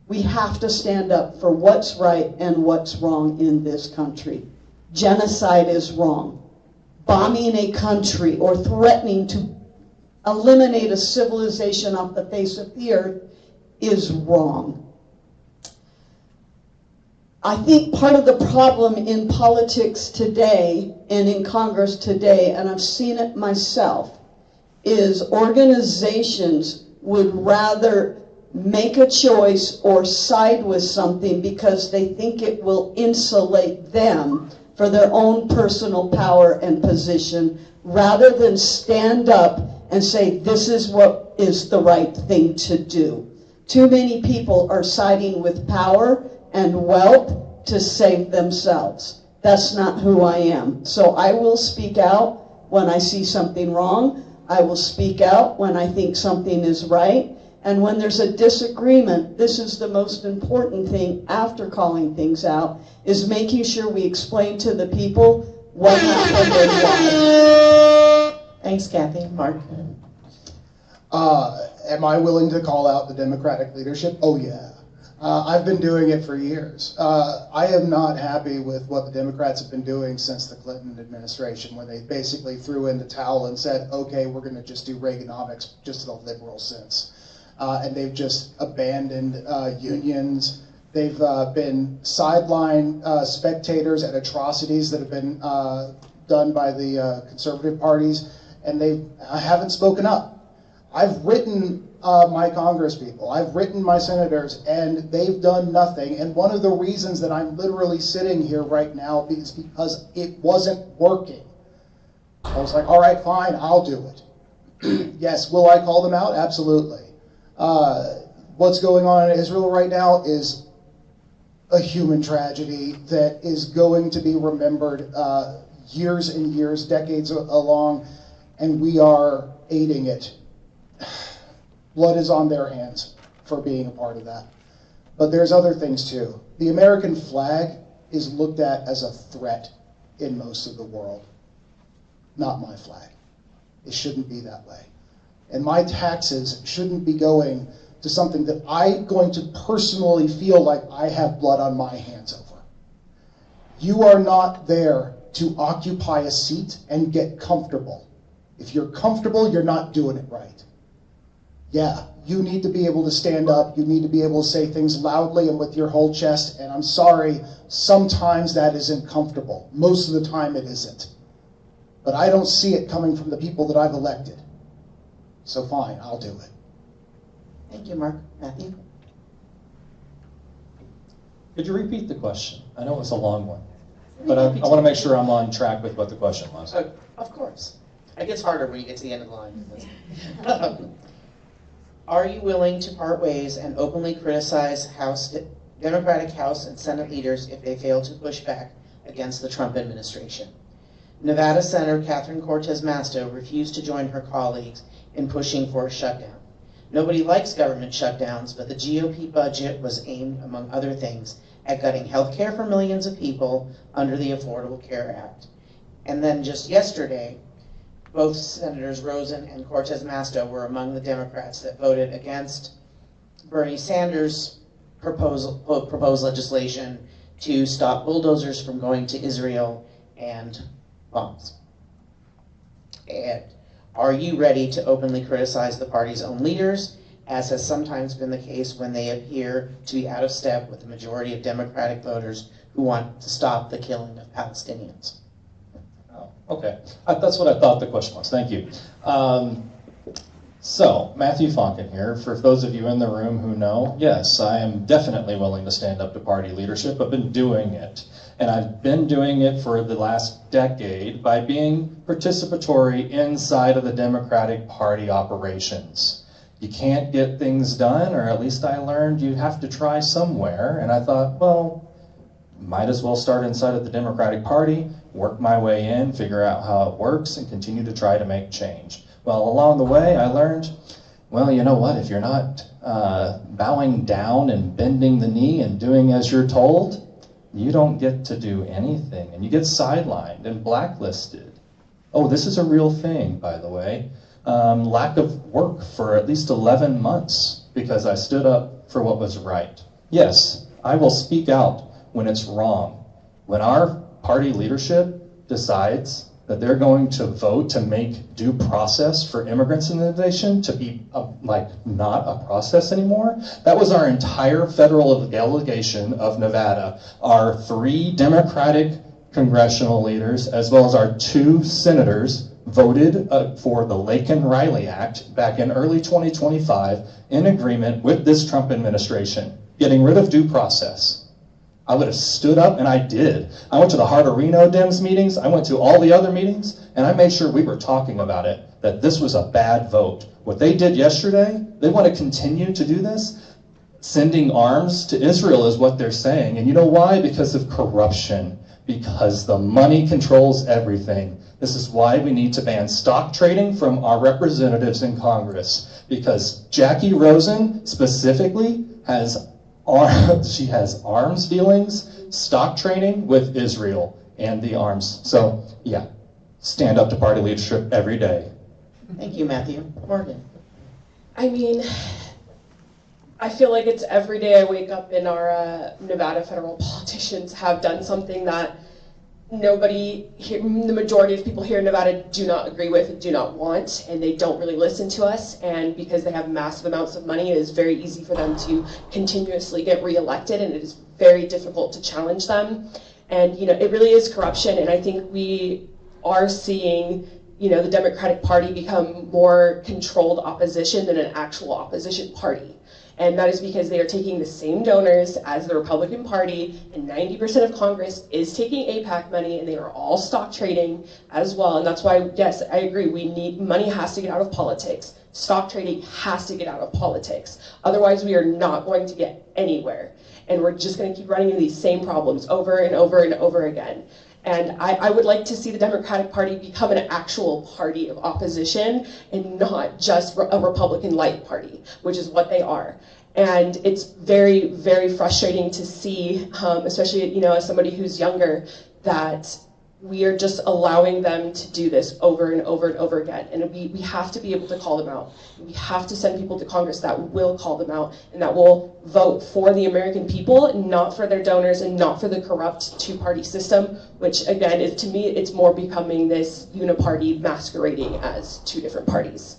We have to stand up for what's right and what's wrong in this country. Genocide is wrong. Bombing a country or threatening to eliminate a civilization off the face of the earth is wrong. I think part of the problem in politics today and in Congress today, and I've seen it myself, is organizations would rather make a choice or side with something because they think it will insulate them for their own personal power and position, rather than stand up and say, this is what is the right thing to do. Too many people are siding with power and wealth to save themselves. That's not who I am. So I will speak out when I see something wrong. I will speak out when I think something is right. And when there's a disagreement, this is the most important thing after calling things out, is making sure we explain to the people what happened and why. Thanks, Kathy. Mark? Am I willing to call out the Democratic leadership? Oh, yeah. I've been doing it for years. I am not happy with what the Democrats have been doing since the Clinton administration, when they basically threw in the towel and said, okay, we're going to just do Reaganomics just in a liberal sense. And they've just abandoned unions. They've been sideline spectators at atrocities that have been done by the conservative parties, and they haven't spoken up. I've written my congresspeople, I've written my senators, and they've done nothing. And one of the reasons that I'm literally sitting here right now is because it wasn't working. I was like, all right, fine, I'll do it. Yes, will I call them out? Absolutely. What's going on in Israel right now is a human tragedy that is going to be remembered years and years, decades along, and we are aiding it. Blood is on their hands for being a part of that. But there's other things too. The American flag is looked at as a threat in most of the world. Not my flag. It shouldn't be that way. And my taxes shouldn't be going to something that I'm going to personally feel like I have blood on my hands over. You are not there to occupy a seat and get comfortable. If you're comfortable, you're not doing it right. Yeah, you need to be able to stand up. You need to be able to say things loudly and with your whole chest. And I'm sorry, sometimes that isn't comfortable. Most of the time it isn't. But I don't see it coming from the people that I've elected. So fine, I'll do it. Thank you, Mark. Matthew? Could you repeat the question? I know it's a long one, but I want to make sure I'm on track with what the question was. Of course. It gets harder when you get to the end of the line. Are you willing to part ways and openly criticize Democratic House and Senate leaders if they fail to push back against the Trump administration? Nevada Senator Catherine Cortez Masto refused to join her colleagues in pushing for a shutdown. Nobody likes government shutdowns, but the GOP budget was aimed, among other things, at gutting health care for millions of people under the Affordable Care Act. And then just yesterday, both Senators Rosen and Cortez Masto were among the Democrats that voted against Bernie Sanders' proposed legislation to stop bulldozers from going to Israel and bombs. And are you ready to openly criticize the party's own leaders, as has sometimes been the case when they appear to be out of step with the majority of Democratic voters who want to stop the killing of Palestinians? Okay, that's what I thought the question was. Thank you. So, Matthew Fonken here. For those of you in the room who know, yes, I am definitely willing to stand up to party leadership. I've been doing it. And I've been doing it for the last decade by being participatory inside of the Democratic Party operations. You can't get things done, or at least I learned you have to try somewhere. And I thought, well, might as well start inside of the Democratic Party, work my way in, figure out how it works, and continue to try to make change. Well, along the way, I learned, well, you know what, if you're not bowing down and bending the knee and doing as you're told, you don't get to do anything, and you get sidelined and blacklisted. Oh, this is a real thing, by the way. Lack of work for at least 11 months because I stood up for what was right. Yes, I will speak out when it's wrong. When our party leadership decides that they're going to vote to make due process for immigrants in the nation to be not a process anymore, that was our entire federal delegation of Nevada, our 3 Democratic congressional leaders, as well as our 2 senators, voted for the Laken-Riley Act back in early 2025 in agreement with this Trump administration, getting rid of due process. I would have stood up, and I did. I went to the Heart of Reno Dems meetings, I went to all the other meetings, and I made sure we were talking about it, that this was a bad vote. What they did yesterday, they want to continue to do this. sending arms to Israel is what they're saying. And you know why? Because of corruption. Because the money controls everything. This is why we need to ban stock trading from our representatives in Congress. Because Jackie Rosen specifically has arms dealings, stock trading with Israel and the arms. So yeah, stand up to party leadership every day. Thank you, Matthew. Morgan. I mean, I feel like it's every day I wake up and our Nevada federal politicians have done something that nobody here, the majority of people here in Nevada do not agree with, do not want, and they don't really listen to us. And because they have massive amounts of money, it is very easy for them to continuously get reelected, and it is very difficult to challenge them. And it really is corruption, and I think we are seeing the Democratic Party become more controlled opposition than an actual opposition party. And that is because they are taking the same donors as the Republican Party, and 90% of Congress is taking AIPAC money, and they are all stock trading as well. And that's why, yes, I agree, money has to get out of politics. Stock trading has to get out of politics. Otherwise, we are not going to get anywhere. And we're just going to keep running into these same problems over and over and over again. And I would like to see the Democratic Party become an actual party of opposition and not just a Republican-light party, which is what they are. And it's very, very frustrating to see, especially as somebody who's younger, that we are just allowing them to do this over and over and over again. And we have to be able to call them out. We have to send people to Congress that will call them out and that will vote for the American people, not for their donors and not for the corrupt two-party system, which again, to me, it's more becoming this uniparty masquerading as two different parties.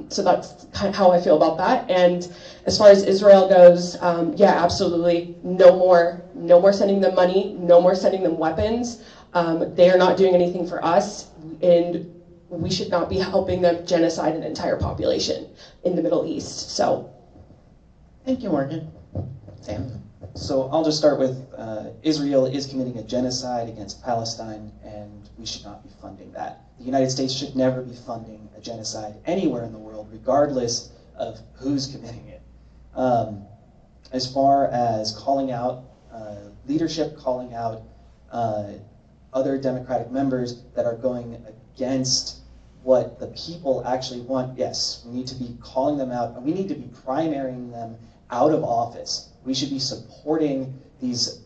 So that's kind of how I feel about that. And as far as Israel goes, yeah, absolutely, no more sending them money, no more sending them weapons. They are not doing anything for us, and we should not be helping them genocide an entire population in the Middle East. So, thank you, Morgan. Sam. So I'll just start with Israel is committing a genocide against Palestine, and we should not be funding that. The United States should never be funding a genocide anywhere in the world, regardless of who's committing it. As far as calling out leadership, calling out other Democratic members that are going against what the people actually want, yes, we need to be calling them out, and we need to be primarying them out of office. We should be supporting these.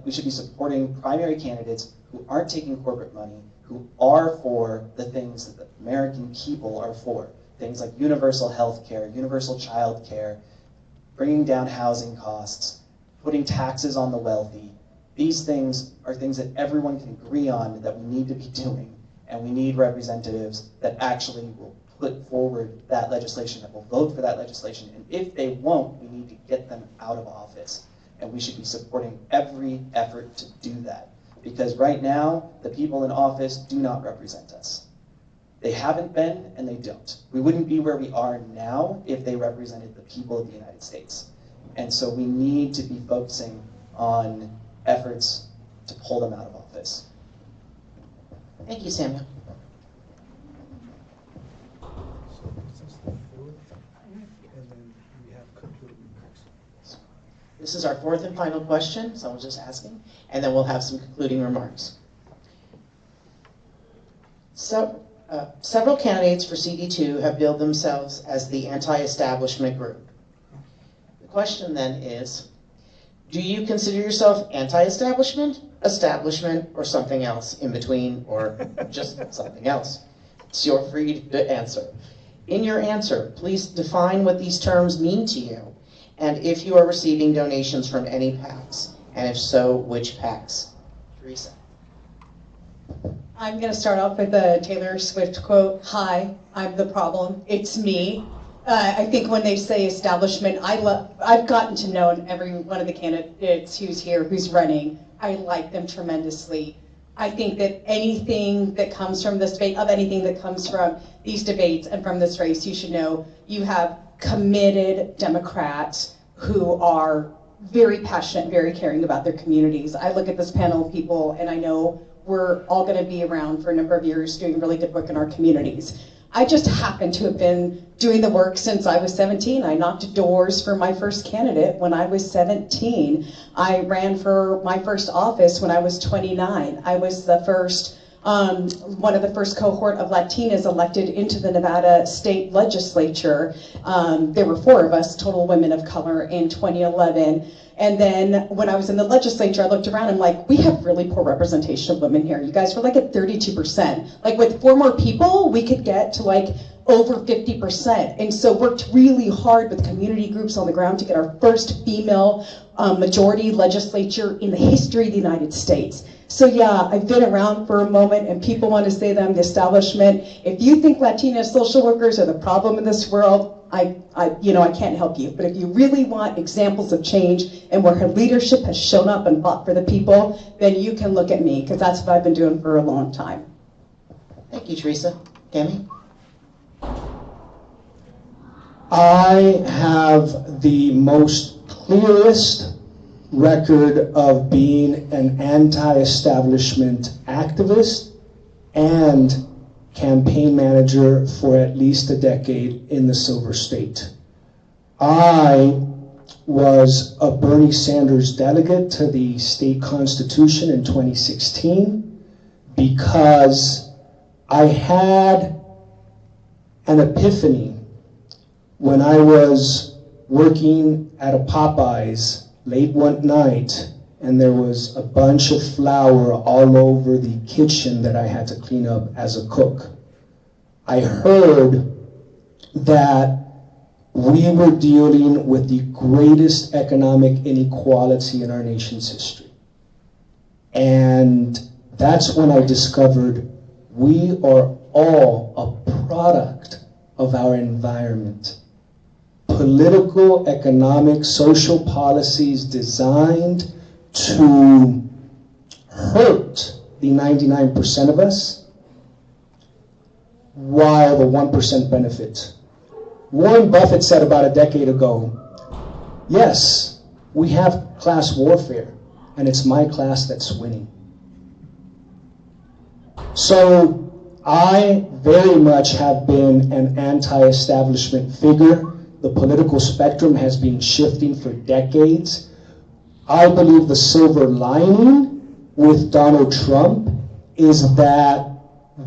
We should be supporting primary candidates who aren't taking corporate money, who are for the things that the American people are for. Things like universal health care, universal child care, bringing down housing costs, putting taxes on the wealthy. These things are things that everyone can agree on that we need to be doing, and we need representatives that actually will put forward that legislation, that will vote for that legislation. And if they won't, we need to get them out of office. And we should be supporting every effort to do that. Because right now, the people in office do not represent us. They haven't been, and they don't. We wouldn't be where we are now if they represented the people of the United States. And so we need to be focusing on efforts to pull them out of office. Thank you, Samuel. This is our fourth and final question, so I was just asking, and then we'll have some concluding remarks. So, several candidates for CD2 have billed themselves as the anti-establishment group. The question then is, do you consider yourself anti-establishment, establishment, or something else in between, or just something else? It's your free to answer. In your answer, please define what these terms mean to you, and if you are receiving donations from any PACs, and if so, which PACs? Teresa. I'm going to start off with a Taylor Swift quote. Hi, I'm the problem. It's me. I think when they say establishment, I've gotten to know every one of the candidates who's here, who's running. I like them tremendously. I think that anything that comes from this debate, of anything that comes from these debates and from this race, you should know you have committed Democrats who are very passionate, very caring about their communities. I look at this panel of people and I know we're all going to be around for a number of years doing really good work in our communities. I just happen to have been doing the work since I was 17. I knocked doors for my first candidate when I was 17. I ran for my first office when I was 29. I was the first, one of the first cohort of Latinas elected into the Nevada state legislature. There were 4 of us, total women of color, in 2011. And then when I was in the legislature, I looked around, I'm like, we have really poor representation of women here. You guys were like at 32%. Like with 4 more people, we could get to like over 50%. And so worked really hard with community groups on the ground to get our first female majority legislature in the history of the United States. So yeah, I've been around for a moment and people want to say that I'm the establishment. If you think Latina social workers are the problem in this world, I can't help you. But if you really want examples of change and where her leadership has shown up and fought for the people, then you can look at me, because that's what I've been doing for a long time. Thank you, Teresa. Tammy? I have the most clearest record of being an anti-establishment activist and campaign manager for at least a decade in the Silver State. I was a Bernie Sanders delegate to the state constitution in 2016 because I had an epiphany when I was working at a Popeyes late one night, and there was a bunch of flour all over the kitchen that I had to clean up as a cook. I heard that we were dealing with the greatest economic inequality in our nation's history. And that's when I discovered we are all a product of our environment. Political, economic, social policies designed to hurt the 99% of us while the 1% benefit. Warren Buffett said about a decade ago, yes, we have class warfare, and it's my class that's winning. So I very much have been an anti-establishment figure. The political spectrum has been shifting for decades. I believe the silver lining with Donald Trump is that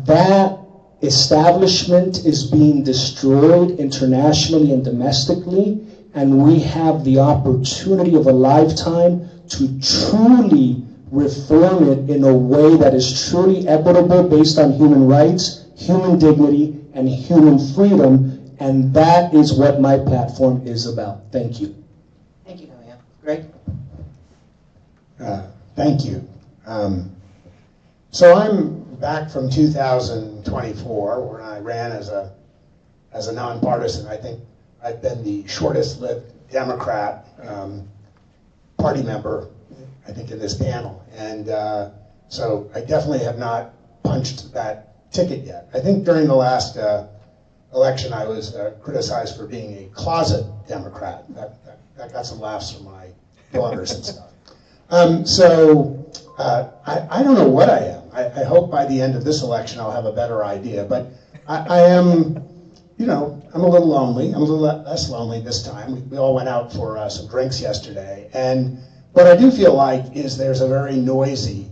that establishment is being destroyed internationally and domestically, and we have the opportunity of a lifetime to truly reform it in a way that is truly equitable, based on human rights, human dignity, and human freedom, and that is what my platform is about. Thank you. Thank you, Diane. Greg? Thank you. So I'm back from 2024, where I ran as a nonpartisan. I think I've been the shortest-lived Democrat party member, I think, in this panel. And so I definitely have not punched that ticket yet. I think during the last election, I was criticized for being a closet Democrat. That got some laughs from my daughters and stuff. I don't know what I am. I hope by the end of this election I'll have a better idea. But I am, I'm a little lonely. I'm a little less lonely this time. We all went out for some drinks yesterday. And what I do feel like is there's a very noisy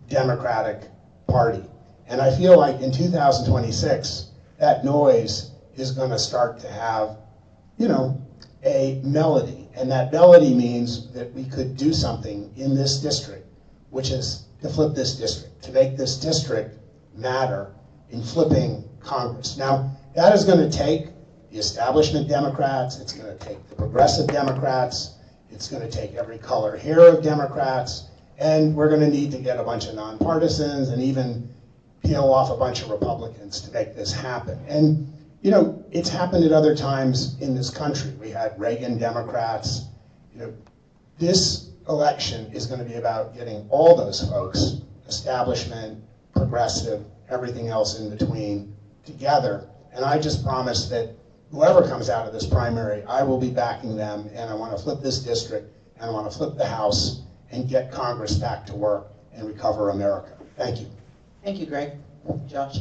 Democratic Party. And I feel like in 2026, that noise is going to start to have, a melody. And that melody means that we could do something in this district, which is to flip this district, to make this district matter in flipping Congress. Now, that is going to take the establishment Democrats, it's going to take the progressive Democrats, it's going to take every color hair of Democrats, and we're going to need to get a bunch of nonpartisans and even peel off a bunch of Republicans to make this happen. And it's happened at other times in this country. We had Reagan Democrats. This election is going to be about getting all those folks, establishment, progressive, everything else in between, together. And I just promise that whoever comes out of this primary, I will be backing them, and I want to flip this district, and I want to flip the House, and get Congress back to work and recover America. Thank you. Thank you, Greg. Josh?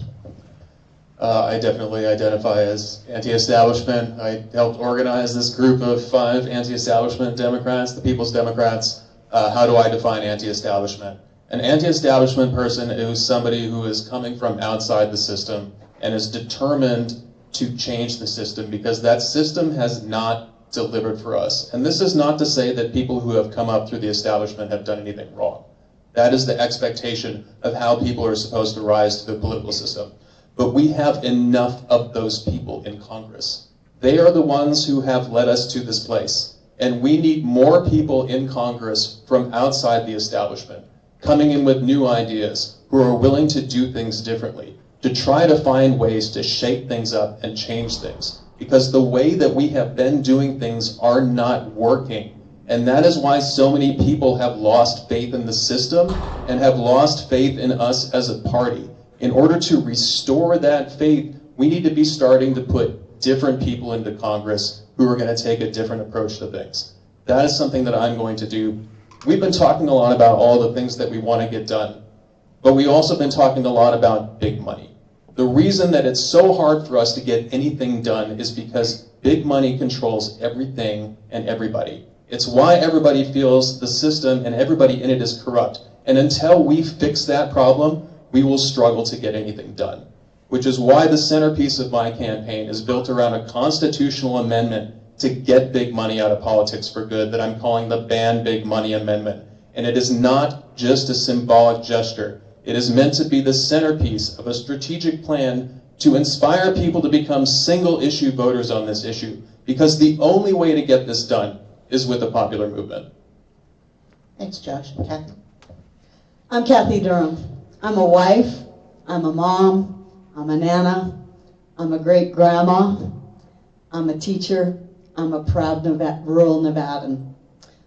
I definitely identify as anti-establishment. I helped organize this group of 5 anti-establishment Democrats, the People's Democrats. How do I define anti-establishment? An anti-establishment person is somebody who is coming from outside the system and is determined to change the system because that system has not delivered for us. And this is not to say that people who have come up through the establishment have done anything wrong. That is the expectation of how people are supposed to rise to the political system. But we have enough of those people in Congress. They are the ones who have led us to this place. And we need more people in Congress from outside the establishment, coming in with new ideas, who are willing to do things differently, to try to find ways to shake things up and change things. Because the way that we have been doing things are not working. And that is why so many people have lost faith in the system and have lost faith in us as a party. In order to restore that faith, we need to be starting to put different people into Congress who are going to take a different approach to things. That is something that I'm going to do. We've been talking a lot about all the things that we want to get done, but we've also been talking a lot about big money. The reason that it's so hard for us to get anything done is because big money controls everything and everybody. It's why everybody feels the system and everybody in it is corrupt. And until we fix that problem, we will struggle to get anything done. Which is why the centerpiece of my campaign is built around a constitutional amendment to get big money out of politics for good that I'm calling the Ban Big Money Amendment. And it is not just a symbolic gesture. It is meant to be the centerpiece of a strategic plan to inspire people to become single-issue voters on this issue. Because the only way to get this done is with a popular movement. Thanks, Josh. Kathy? I'm Kathy Durham. I'm a wife, I'm a mom, I'm a nana, I'm a great-grandma, I'm a teacher, I'm a proud rural Nevadan.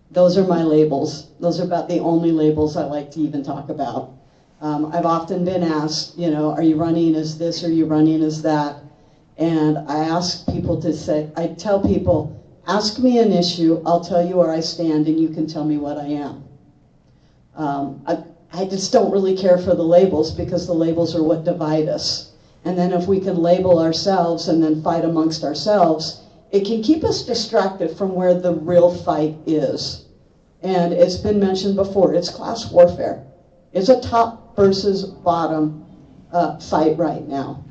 Those are my labels. Those are about the only labels I like to even talk about. I've often been asked, are you running as this, or are you running as that? And I ask people to say, I tell people, ask me an issue, I'll tell you where I stand, and you can tell me what I am. I just don't really care for the labels because the labels are what divide us. And then if we can label ourselves and then fight amongst ourselves, it can keep us distracted from where the real fight is. And it's been mentioned before, it's class warfare. It's a top versus bottom fight right now.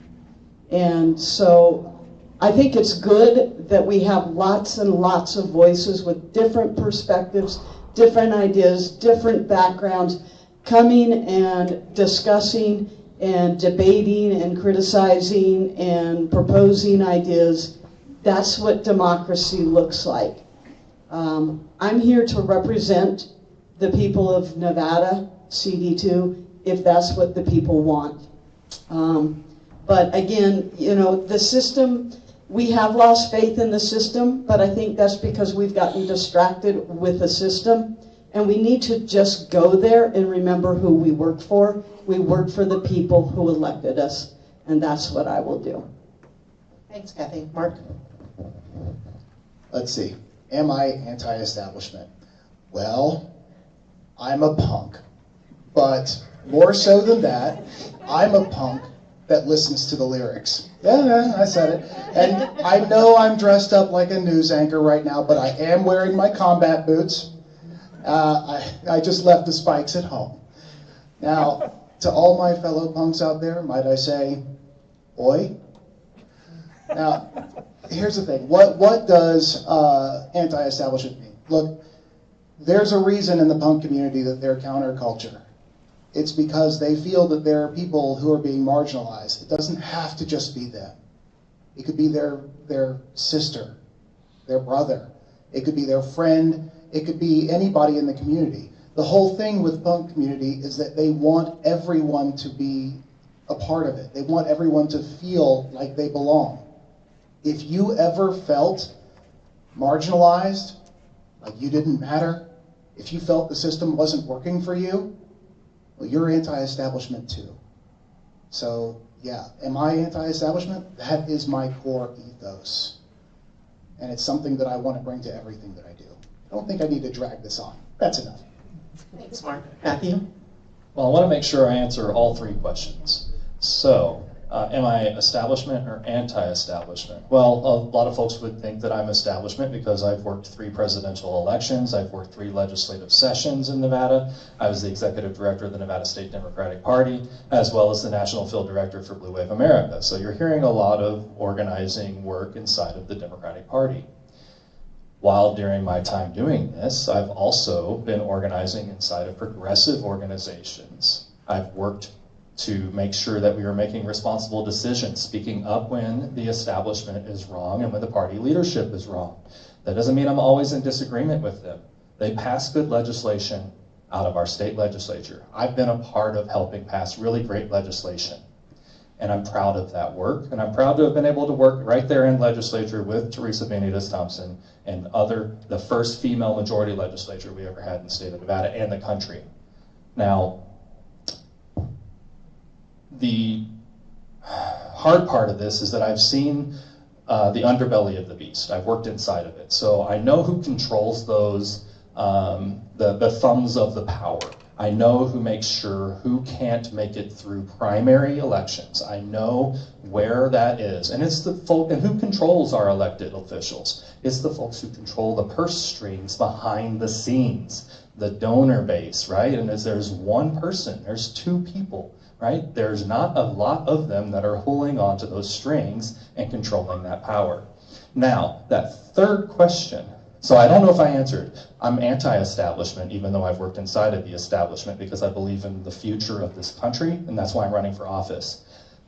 And so I think it's good that we have lots and lots of voices with different perspectives, different ideas, different backgrounds, coming and discussing and debating and criticizing and proposing ideas. That's what democracy looks like. I'm here to represent the people of Nevada, CD2, if that's what the people want. But again, the system, we have lost faith in the system, but I think that's because we've gotten distracted with the system. And we need to just go there and remember who we work for. We work for the people who elected us, and that's what I will do. Thanks, Kathy. Mark? Let's see. Am I anti-establishment? Well, I'm a punk. But more so than that, I'm a punk that listens to the lyrics. Yeah, I said it. And I know I'm dressed up like a news anchor right now, but I am wearing my combat boots. I just left the spikes at home. Now, to all my fellow punks out there, might I say, oi? Now, here's the thing. What does anti-establishment mean? Look, there's a reason in the punk community that they're counterculture. It's because they feel that there are people who are being marginalized. It doesn't have to just be them. It could be their sister, their brother. It could be their friend. It could be anybody in the community. The whole thing with punk community is that they want everyone to be a part of it. They want everyone to feel like they belong. If you ever felt marginalized, like you didn't matter, if you felt the system wasn't working for you, well, you're anti-establishment too. So yeah, am I anti-establishment? That is my core ethos. And it's something that I want to bring to everything that I do. I don't think I need to drag this on. That's enough. Thanks, Mark. Matthew? Well, I want to make sure I answer all 3 questions. So, Am I establishment or anti-establishment? Well, a lot of folks would think that I'm establishment because I've worked 3 presidential elections, I've worked 3 legislative sessions in Nevada, I was the executive director of the Nevada State Democratic Party, as well as the national field director for Blue Wave America. So you're hearing a lot of organizing work inside of the Democratic Party. While during my time doing this, I've also been organizing inside of progressive organizations. I've worked to make sure that we are making responsible decisions, speaking up when the establishment is wrong and when the party leadership is wrong. That doesn't mean I'm always in disagreement with them. They pass good legislation out of our state legislature. I've been a part of helping pass really great legislation. And I'm proud of that work, and I'm proud to have been able to work right there in legislature with Teresa Benitez Thompson and the first female majority legislature we ever had in the state of Nevada and the country. Now, the hard part of this is that I've seen the underbelly of the beast. I've worked inside of it. So I know who controls those, the thumbs of the power. I know who makes sure who can't make it through primary elections. I know where that is. And it's the folk, and who controls our elected officials? It's the folks who control the purse strings behind the scenes, the donor base, right? And as there's one person, there's 2 people, right? There's not a lot of them that are holding on to those strings and controlling that power. Now, that third question, so I don't know if I answered. I'm anti-establishment, even though I've worked inside of the establishment, because I believe in the future of this country, and that's why I'm running for office.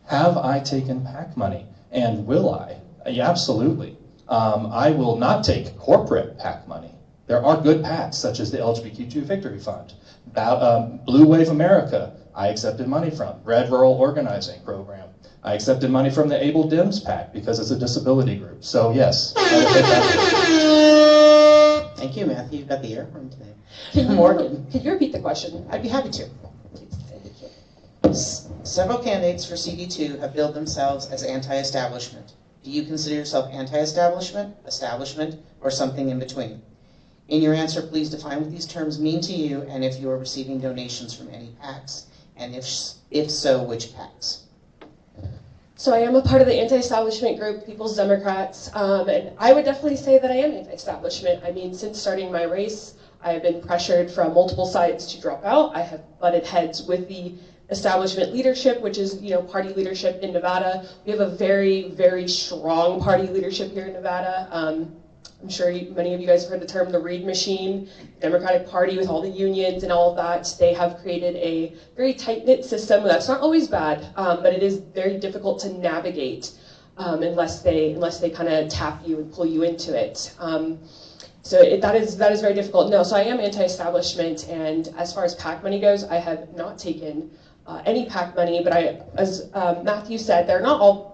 Have I taken PAC money? And will I? Yeah, absolutely. I will not take corporate PAC money. There are good PACs, such as the LGBTQ Victory Fund, Blue Wave America, I accepted money from, Red Rural Organizing Program. I accepted money from the Able Dims PAC because it's a disability group. So yes, I will take that. Thank you, Matthew. You've got the air horn today. Morgan, could you repeat the question? I'd be happy to. Several candidates for CD2 have billed themselves as anti-establishment. Do you consider yourself anti-establishment, establishment, or something in between? In your answer, please define what these terms mean to you and if you are receiving donations from any PACs, and if so, which PACs? So I am a part of the anti-establishment group, People's Democrats, and I would definitely say that I am anti-establishment. I mean, since starting my race, I have been pressured from multiple sides to drop out. I have butted heads with the establishment leadership, which is, party leadership in Nevada. We have a very, very strong party leadership here in Nevada. I'm sure many of you guys have heard the term the Reed Machine, Democratic Party with all the unions and all of that. They have created a very tight-knit system. That's not always bad, but it is very difficult to navigate unless they kind of tap you and pull you into it. That is very difficult. No, so I am anti-establishment, and as far as PAC money goes, I have not taken any PAC money, but as Matthew said, they're not all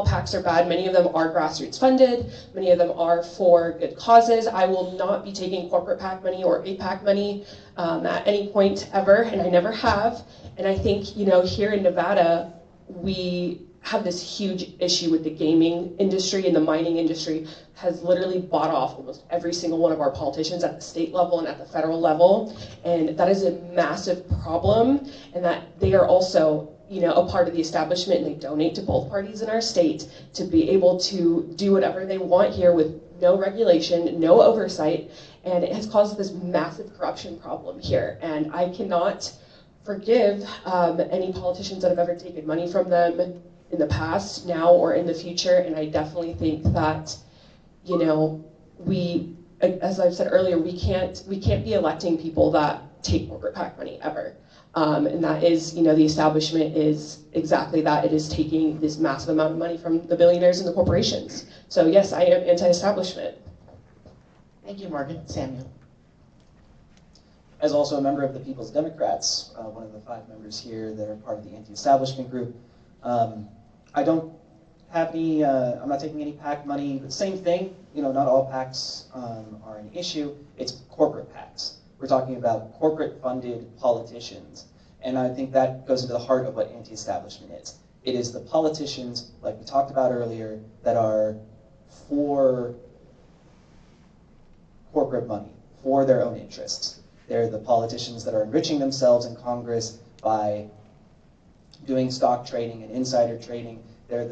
PACs are bad. Many of them are grassroots funded. Many of them are for good causes. I will not be taking corporate PAC money or APAC money at any point ever, and I never have. And I think, here in Nevada, we have this huge issue with the gaming industry, and the mining industry has literally bought off almost every single one of our politicians at the state level and at the federal level. And that is a massive problem, and that they are also a part of the establishment, and they donate to both parties in our state to be able to do whatever they want here with no regulation, no oversight, and it has caused this massive corruption problem here. And I cannot forgive any politicians that have ever taken money from them in the past, now, or in the future, and I definitely think that, we, as I've said earlier, we can't be electing people that take corporate PAC money ever. And that is, the establishment is exactly that. It is taking this massive amount of money from the billionaires and the corporations. So yes, I am anti-establishment. Thank you, Morgan. Samuel. As also a member of the People's Democrats, one of the 5 members here that are part of the anti-establishment group, I don't have any, I'm not taking any PAC money, but same thing, not all PACs are an issue. It's corporate PACs. We're talking about corporate-funded politicians. And I think that goes into the heart of what anti-establishment is. It is the politicians, like we talked about earlier, that are for corporate money, for their own interests. They're the politicians that are enriching themselves in Congress by doing stock trading and insider trading. They're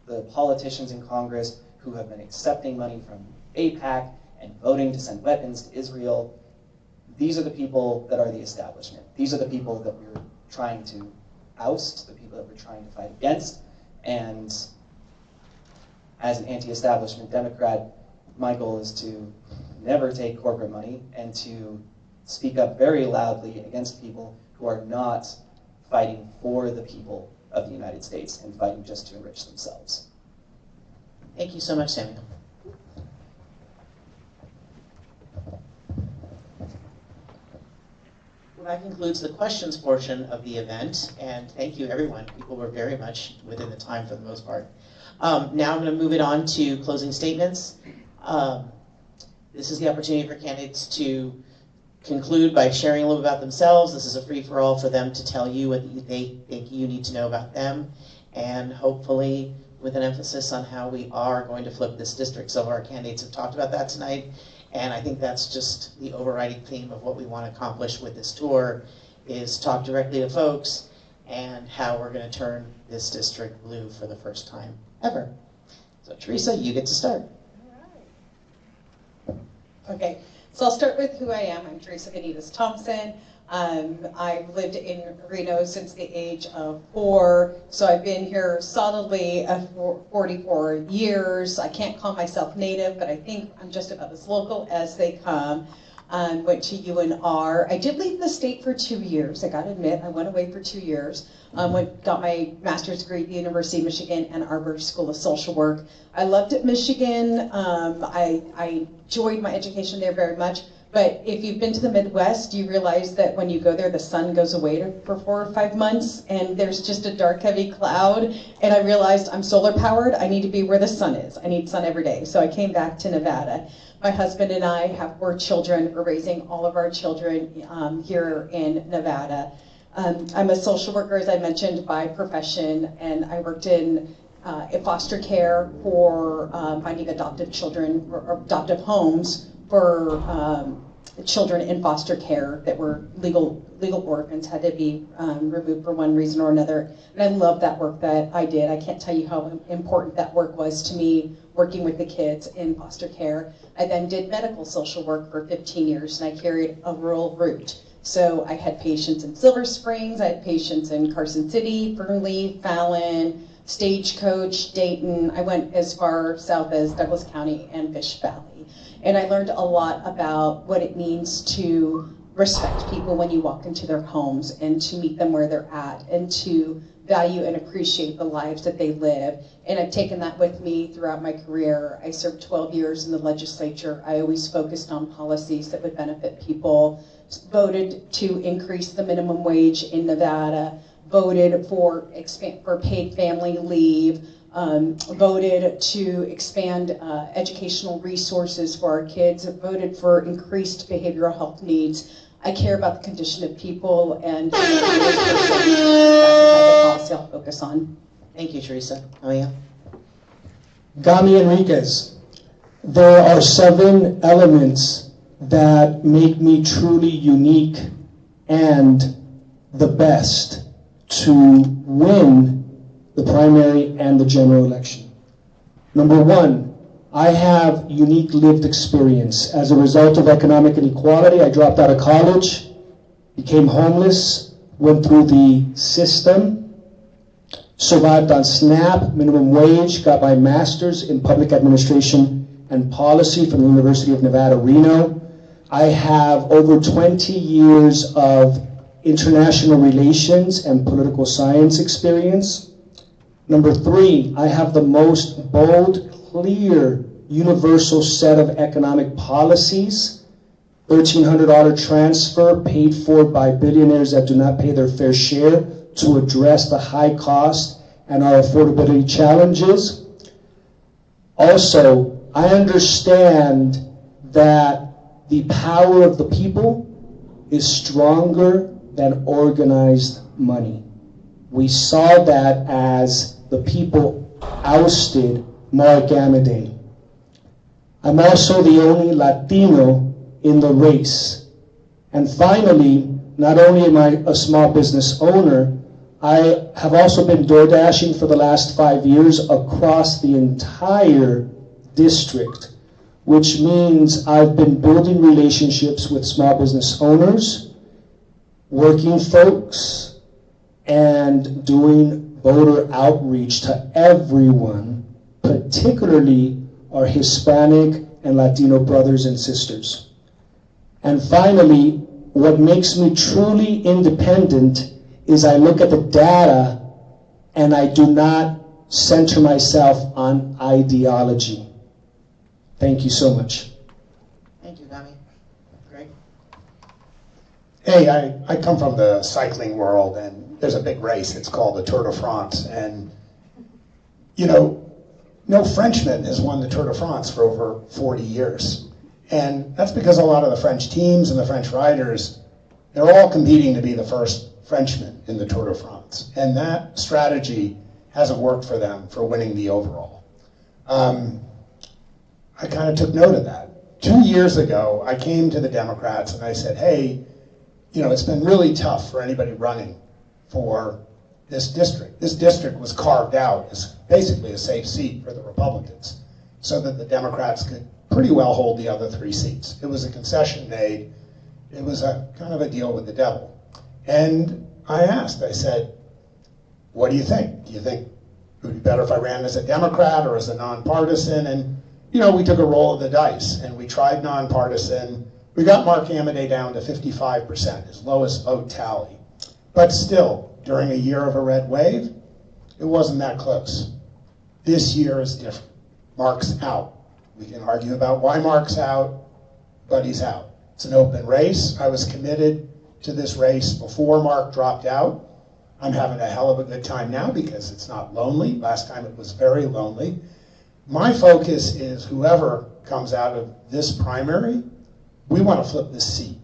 the politicians in Congress who have been accepting money from AIPAC and voting to send weapons to Israel. These are the people that are the establishment. These are the people that we're trying to oust, the people that we're trying to fight against. And as an anti-establishment Democrat, my goal is to never take corporate money and to speak up very loudly against people who are not fighting for the people of the United States and fighting just to enrich themselves. Thank you so much, Samuel. Well, that concludes the questions portion of the event, and thank you, everyone. People were very much within the time for the most part. Now I'm going to move it on to closing statements. This is the opportunity for candidates to conclude by sharing a little about themselves. This is a free-for-all for them to tell you what they think you need to know about them, and hopefully with an emphasis on how we are going to flip this district. Some of our candidates have talked about that tonight, and I think that's just the overriding theme of what we want to accomplish with this tour, is talk directly to folks and how we're going to turn this district blue for the first time ever. So Teresa, you get to start. Okay, so I'll start with who I am. I'm Teresa Benitez Thompson. I've lived in Reno since the age of 4, so I've been here solidly 44 years. I can't call myself native, but I think I'm just about as local as they come. Went to UNR. I did leave the state for 2 years. I gotta admit, I went away for 2 years. Got my master's degree at the University of Michigan, Ann Arbor School of Social Work. I loved it, Michigan. I enjoyed my education there very much. But if you've been to the Midwest, you realize that when you go there, the sun goes away for 4 or 5 months, and there's just a dark, heavy cloud. And I realized I'm solar powered. I need to be where the sun is. I need sun every day. So I came back to Nevada. My husband and I have 4 children. We're raising all of our children here in Nevada. I'm a social worker, as I mentioned, by profession, and I worked in foster care for finding adoptive children or adoptive homes for children in foster care that were legal orphans, had to be removed for one reason or another. And I love that work that I did. I can't tell you how important that work was to me, working with the kids in foster care. I then did medical social work for 15 years, and I carried a rural route. So I had patients in Silver Springs, I had patients in Carson City, Fernley, Fallon, Stagecoach, Dayton. I went as far south as Douglas County and Fish Valley. And I learned a lot about what it means to respect people when you walk into their homes, and to meet them where they're at, and to value and appreciate the lives that they live. And I've taken that with me throughout my career. I served 12 years in the legislature. I always focused on policies that would benefit people, voted to increase the minimum wage in Nevada, voted for paid family leave, voted to expand educational resources for our kids, voted for increased behavioral health needs. I care about the condition of people, and that's the type of policy I'll focus on. Thank you, Teresa. Oh yeah. Gami Enriquez, there are 7 elements that make me truly unique and the best to win the primary and the general election. Number 1, I have unique lived experience. As a result of economic inequality, I dropped out of college, became homeless, went through the system, survived on SNAP, minimum wage, got my master's in public administration and policy from the University of Nevada, Reno. I have over 20 years of international relations and political science experience. Number 3, I have the most bold, clear, universal set of economic policies. $1,300 transfer paid for by billionaires that do not pay their fair share to address the high cost and our affordability challenges. Also, I understand that the power of the people is stronger than organized money. We saw that as the people ousted Mark Amadei. I'm also the only Latino in the race. And finally, not only am I a small business owner, I have also been door dashing for the last 5 years across the entire district, which means I've been building relationships with small business owners, working folks, and doing voter outreach to everyone, particularly our Hispanic and Latino brothers and sisters. And finally, what makes me truly independent is I look at the data and I do not center myself on ideology. Thank you so much. Thank you, Gami. Greg? Hey, I come from the cycling world, and there's a big race. It's called the Tour de France. And, you know, no Frenchman has won the Tour de France for over 40 years. And that's because a lot of the French teams and the French riders, they're all competing to be the first Frenchman in the Tour de France. And that strategy hasn't worked for them for winning the overall. I kind of took note of that. 2 years ago, I came to the Democrats and I said, hey, you know, it's been really tough for anybody running for this district. This district was carved out as basically a safe seat for the Republicans so that the Democrats could pretty well hold the other 3 seats. It was a concession made. It was a kind of a deal with the devil. And I asked, I said, what do you think? Do you think it would be better if I ran as a Democrat or as a nonpartisan? And, you know, we took a roll of the dice and we tried nonpartisan. We got Mark Amodei down to 55%, his lowest vote tally. But still, during a year of a red wave, it wasn't that close. This year is different. Mark's out. We can argue about why Mark's out, but he's out. It's an open race. I was committed to this race before Mark dropped out. I'm having a hell of a good time now because it's not lonely. Last time it was very lonely. My focus is whoever comes out of this primary, we want to flip this seat.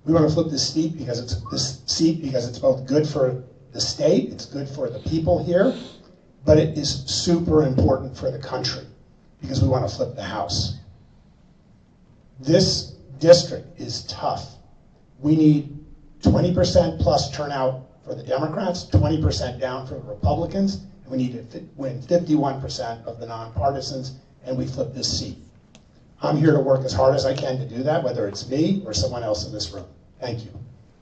We want to flip this seat because it's both good for the state, it's good for the people here, but it is super important for the country because we want to flip the House. This district is tough. We need 20% plus turnout for the Democrats, 20% down for the Republicans, and we need to win 51% of the nonpartisans, and we flip this seat. I'm here to work as hard as I can to do that, whether it's me or someone else in this room. Thank you.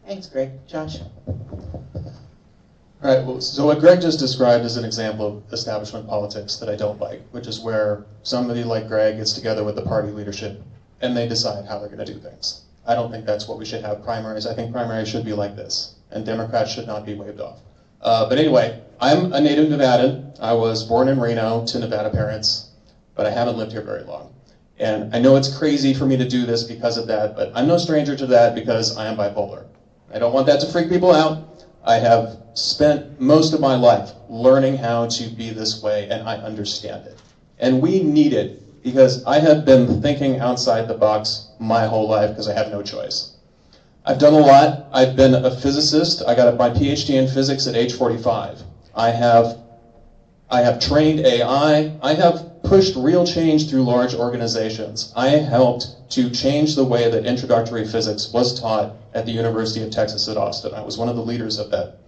Thanks, Greg. Josh? All right, well, so what Greg just described is an example of establishment politics that I don't like, which is where somebody like Greg gets together with the party leadership and they decide how they're going to do things. I don't think that's what we should have primaries. I think primaries should be like this, and Democrats should not be waved off. But anyway, I'm a native Nevadan. I was born in Reno to Nevada parents, but I haven't lived here very long. And I know it's crazy for me to do this because of that, but I'm no stranger to that because I am bipolar. I don't want that to freak people out. I have spent most of my life learning how to be this way, and I understand it. And we need it because I have been thinking outside the box my whole life because I have no choice. I've done a lot. I've been a physicist. I got my PhD in physics at age 45. I have trained AI. I have pushed real change through large organizations. I helped to change the way that introductory physics was taught at the University of Texas at Austin. I was one of the leaders of that.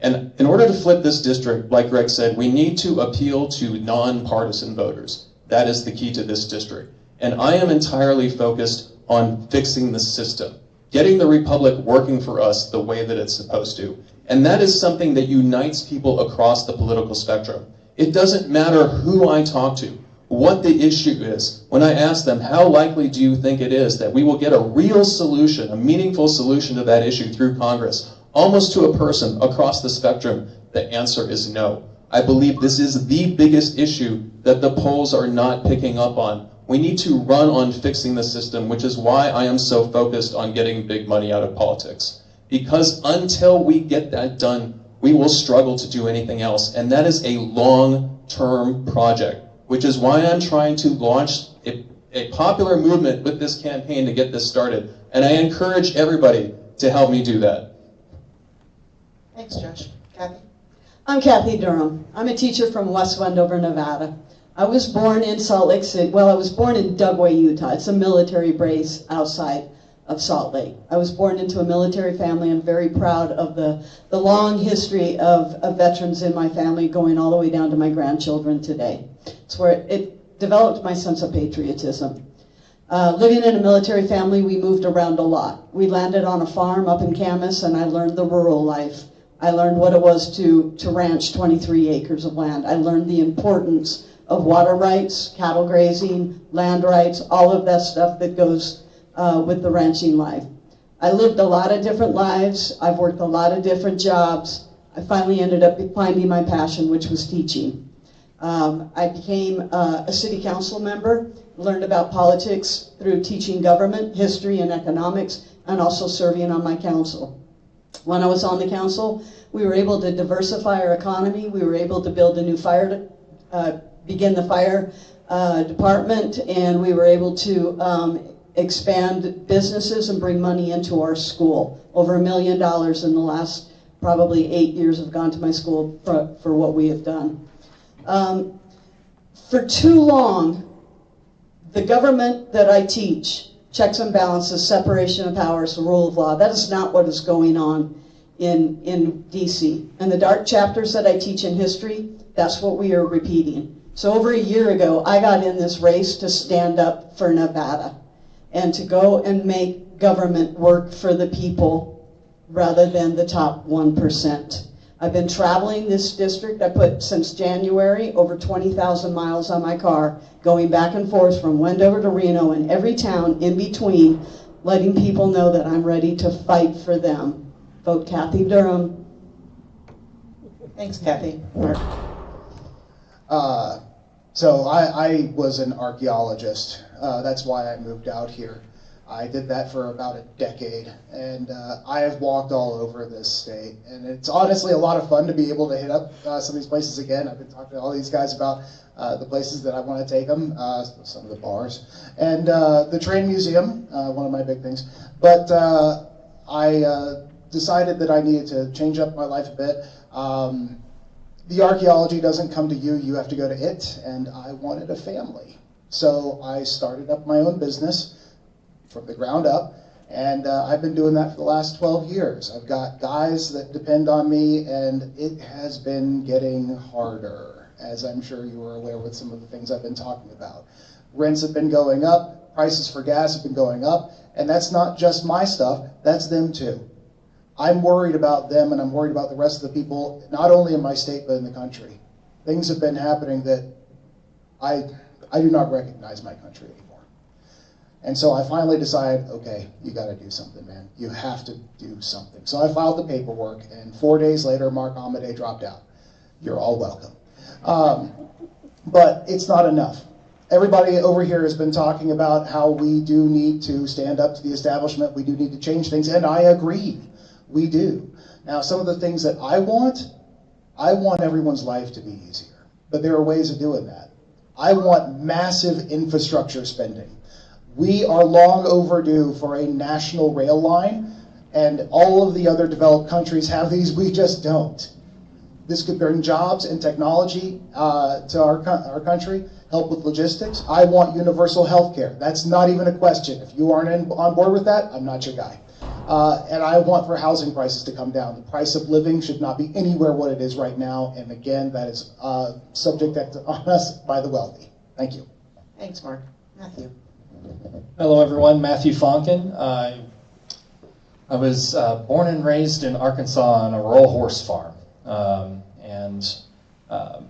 And in order to flip this district, like Greg said, we need to appeal to nonpartisan voters. That is the key to this district. And I am entirely focused on fixing the system, getting the Republic working for us the way that it's supposed to. And that is something that unites people across the political spectrum. It doesn't matter who I talk to, what the issue is. When I ask them, how likely do you think it is that we will get a real solution, a meaningful solution to that issue through Congress, almost to a person across the spectrum, the answer is no. I believe this is the biggest issue that the polls are not picking up on. We need to run on fixing the system, which is why I am so focused on getting big money out of politics. Because until we get that done, we will struggle to do anything else. And that is a long-term project, which is why I'm trying to launch a popular movement with this campaign to get this started. And I encourage everybody to help me do that. Thanks, Josh. Kathy? I'm Kathy Durham. I'm a teacher from West Wendover, Nevada. I was born in Salt Lake City. Well, I was born in Dugway, Utah. It's a military base outside of Salt Lake. I was born into a military family. I'm very proud of the long history of veterans in my family, going all the way down to my grandchildren today. It's where it developed my sense of patriotism. Living in a military family, we moved around a lot. We landed on a farm up in Camas, and I learned the rural life. I learned what it was to ranch 23 acres of land. I learned the importance of water rights, cattle grazing, land rights, all of that stuff that goes with the ranching life. I lived a lot of different lives. I've worked a lot of different jobs. I finally ended up finding my passion, which was teaching. I became a city council member, learned about politics through teaching government, history, and economics, and also serving on my council. When I was on the council, we were able to diversify our economy. We were able to build a new begin the fire department, and we were able to expand businesses and bring money into our school. Over $1 million in the last probably 8 years have gone to my school for what we have done. For too long, the government that I teach, checks and balances, separation of powers, the rule of law, that is not what is going on in DC. And the dark chapters that I teach in history, that's what we are repeating. So over a year ago, I got in this race to stand up for Nevada and to go and make government work for the people rather than the top 1%. I've been traveling this district. I put, since January, over 20,000 miles on my car, going back and forth from Wendover to Reno and every town in between, letting people know that I'm ready to fight for them. Vote Kathy Durham. Thanks, Kathy. So I was an archaeologist. That's why I moved out here. I did that for about a decade, and I have walked all over this state. And it's honestly a lot of fun to be able to hit up some of these places again. I've been talking to all these guys about the places that I want to take them, some of the bars, and the train museum, one of my big things. But I decided that I needed to change up my life a bit. The archaeology doesn't come to you, you have to go to it, and I wanted a family. So I started up my own business from the ground up, and I've been doing that for the last 12 years. I've got guys that depend on me, and it has been getting harder, as I'm sure you are aware with some of the things I've been talking about. Rents have been going up, prices for gas have been going up, and that's not just my stuff, that's them too. I'm worried about them, and I'm worried about the rest of the people, not only in my state, but in the country. Things have been happening that I do not recognize my country anymore. And so I finally decided, okay, you got to do something, man. You have to do something. So I filed the paperwork, and 4 days later, Mark Amade dropped out. You're all welcome. But it's not enough. Everybody over here has been talking about how we do need to stand up to the establishment. We do need to change things, and I agree. We do. Now, some of the things that I want everyone's life to be easier. But there are ways of doing that. I want massive infrastructure spending. We are long overdue for a national rail line, and all of the other developed countries have these, we just don't. This could bring jobs and technology to our country, help with logistics. I want universal health care. That's not even a question. If you aren't on board with that, I'm not your guy. And I want for housing prices to come down. The price of living should not be anywhere what it is right now, and again, that is subject on us by the wealthy. Thank you. Thanks, Mark. Matthew. Hello, everyone. Matthew Fonkin. I was born and raised in Arkansas on a rural horse farm.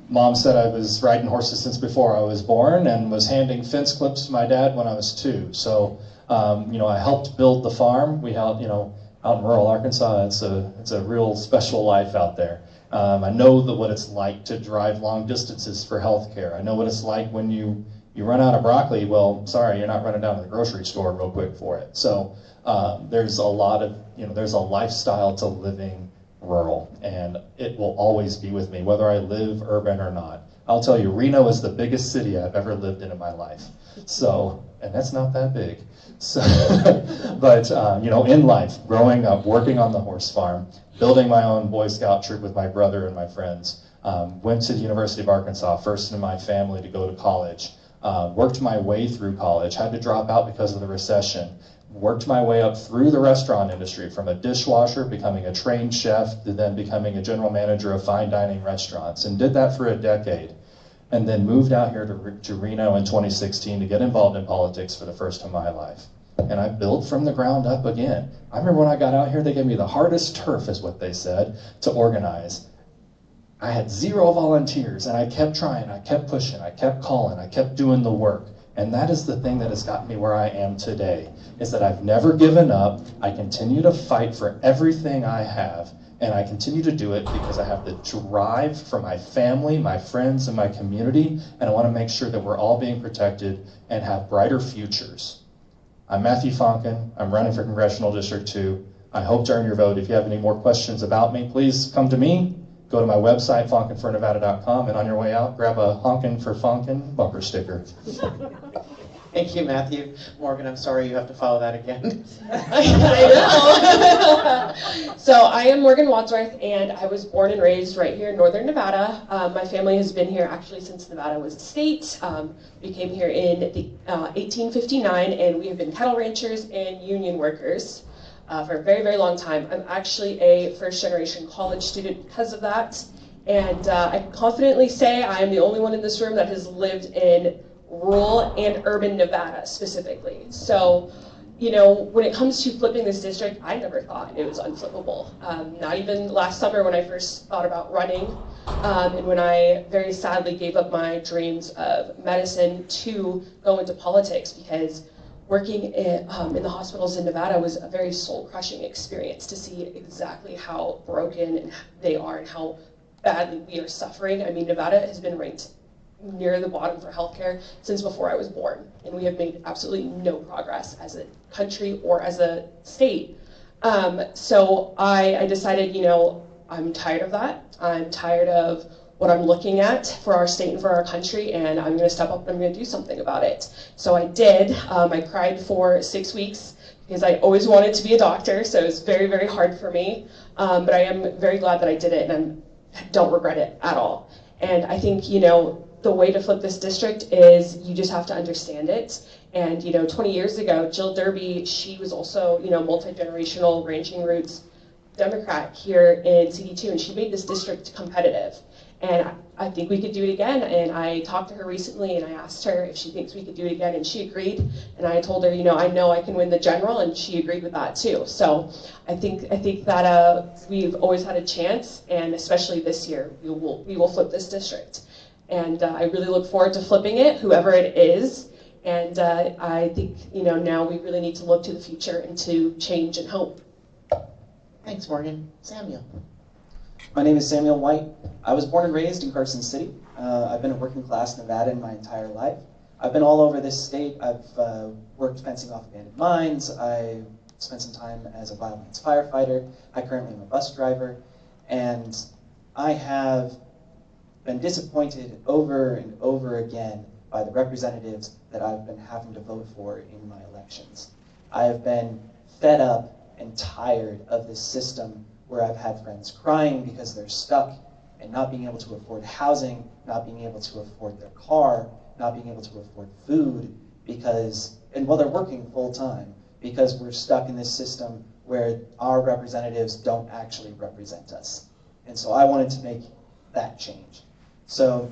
Mom said I was riding horses since before I was born and was handing fence clips to my dad when I was 2. So, I helped build the farm. We held, out in rural Arkansas, it's a real special life out there. I know what it's like to drive long distances for healthcare. I know what it's like when you run out of broccoli. Well, sorry, you're not running down to the grocery store real quick for it. So there's a lot of, there's a lifestyle to living rural, and it will always be with me, whether I live urban or not. I'll tell you, Reno is the biggest city I've ever lived in my life. So, and that's not that big. So, but, in life, growing up, working on the horse farm, building my own Boy Scout troop with my brother and my friends, went to the University of Arkansas, first in my family to go to college, worked my way through college, had to drop out because of the recession, worked my way up through the restaurant industry, from a dishwasher, becoming a trained chef, to then becoming a general manager of fine dining restaurants, and did that for a decade. And then moved out here to Reno in 2016 to get involved in politics for the first time in my life. And I built from the ground up again. I remember when I got out here, they gave me the hardest turf, is what they said, to organize. I had 0 volunteers, and I kept trying, I kept pushing, I kept calling, I kept doing the work. And that is the thing that has gotten me where I am today, is that I've never given up. I continue to fight for everything I have, and I continue to do it because I have the drive for my family, my friends, and my community, and I want to make sure that we're all being protected and have brighter futures. I'm Matthew Fonken. I'm running for Congressional District 2. I hope to earn your vote. If you have any more questions about me, please come to me. Go to my website, fonkenfornevada.com, and on your way out, grab a Honkin' for Fonken bumper sticker. Thank you, Matthew. Morgan, I'm sorry you have to follow that again. I know. So I am Morgan Wadsworth, and I was born and raised right here in northern Nevada. My family has been here actually since Nevada was a state. We came here in 1859, and we have been cattle ranchers and union workers for a very, very long time. I'm actually a first-generation college student because of that, and I can confidently say I am the only one in this room that has lived in rural and urban Nevada specifically. So, you know, when it comes to flipping this district, I never thought it was unflippable. Not even last summer when I first thought about running, and when I very sadly gave up my dreams of medicine to go into politics, because working in the hospitals in Nevada was a very soul-crushing experience to see exactly how broken they are and how badly we are suffering. I mean, Nevada has been ranked near the bottom for healthcare since before I was born, and we have made absolutely no progress as a country or as a state. So I decided, you know, I'm tired of that. I'm tired of what I'm looking at for our state and for our country, and I'm going to step up and I'm going to do something about it. So I did. I cried for 6 weeks because I always wanted to be a doctor, so it was very, very hard for me. But I am very glad that I did it, and I don't regret it at all. And I think, you know, the way to flip this district is you just have to understand it. And, you know, 20 years ago, Jill Derby, she was also, you know, multi-generational ranching roots Democrat here in CD2, and she made this district competitive. And I think we could do it again. And I talked to her recently, and I asked her if she thinks we could do it again, and she agreed. And I told her, you know I can win the general, and she agreed with that too. So I think that we've always had a chance, and especially this year, we will flip this district. And I really look forward to flipping it, whoever it is. And I think, you know, now we really need to look to the future and to change and hope. Thanks, Morgan. Samuel. My name is Samuel White. I was born and raised in Carson City. I've been a working class Nevadan my entire life. I've been all over this state. I've worked fencing off abandoned mines. I spent some time as a violence firefighter. I currently am a bus driver. And I have been disappointed over and over again by the representatives that I've been having to vote for in my elections. I have been fed up and tired of this system where I've had friends crying because they're stuck and not being able to afford housing, not being able to afford their car, not being able to afford food, while they're working full time, because we're stuck in this system where our representatives don't actually represent us. And so I wanted to make that change. So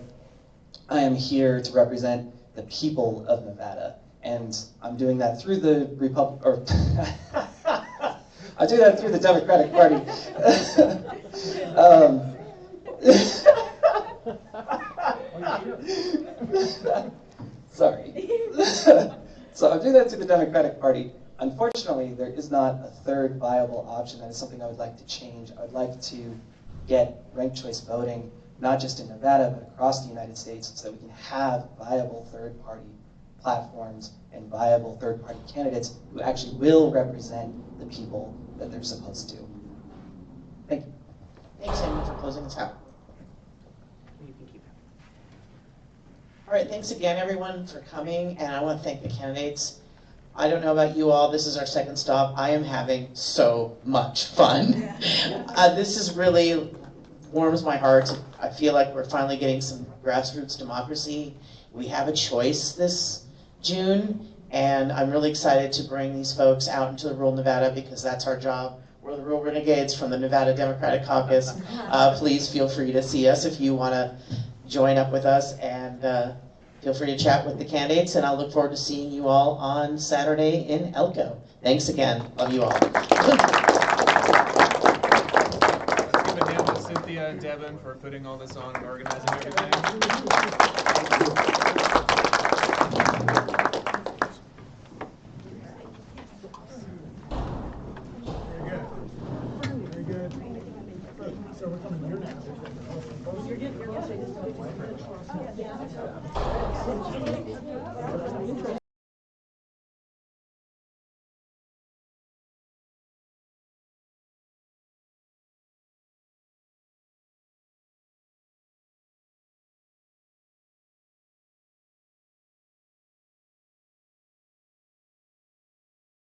I am here to represent the people of Nevada, and I'm doing that through the I do that through the Democratic Party. Sorry. So I'm doing that through the Democratic Party. Unfortunately, there is not a third viable option. That is something I would like to change. I would like to get ranked choice voting, not just in Nevada, but across the United States, so that we can have viable third-party platforms and viable third-party candidates who actually will represent the people that they're supposed to. Thank you. Thanks, Samuel, for closing us out. All right, thanks again, everyone, for coming, and I want to thank the candidates. I don't know about you all, this is our second stop. I am having so much fun. This is really warms my heart. I feel like we're finally getting some grassroots democracy. We have a choice this June, And I'm really excited to bring these folks out into the rural Nevada because that's our job. We're the Rural Renegades from the Nevada Democratic Caucus. Please feel free to see us if you want to join up with us, and feel free to chat with the candidates, and I'll look forward to seeing you all on Saturday in Elko. Thanks again. Love you all. Let's give a hand to Cynthia and Devin for putting all this on and organizing everything.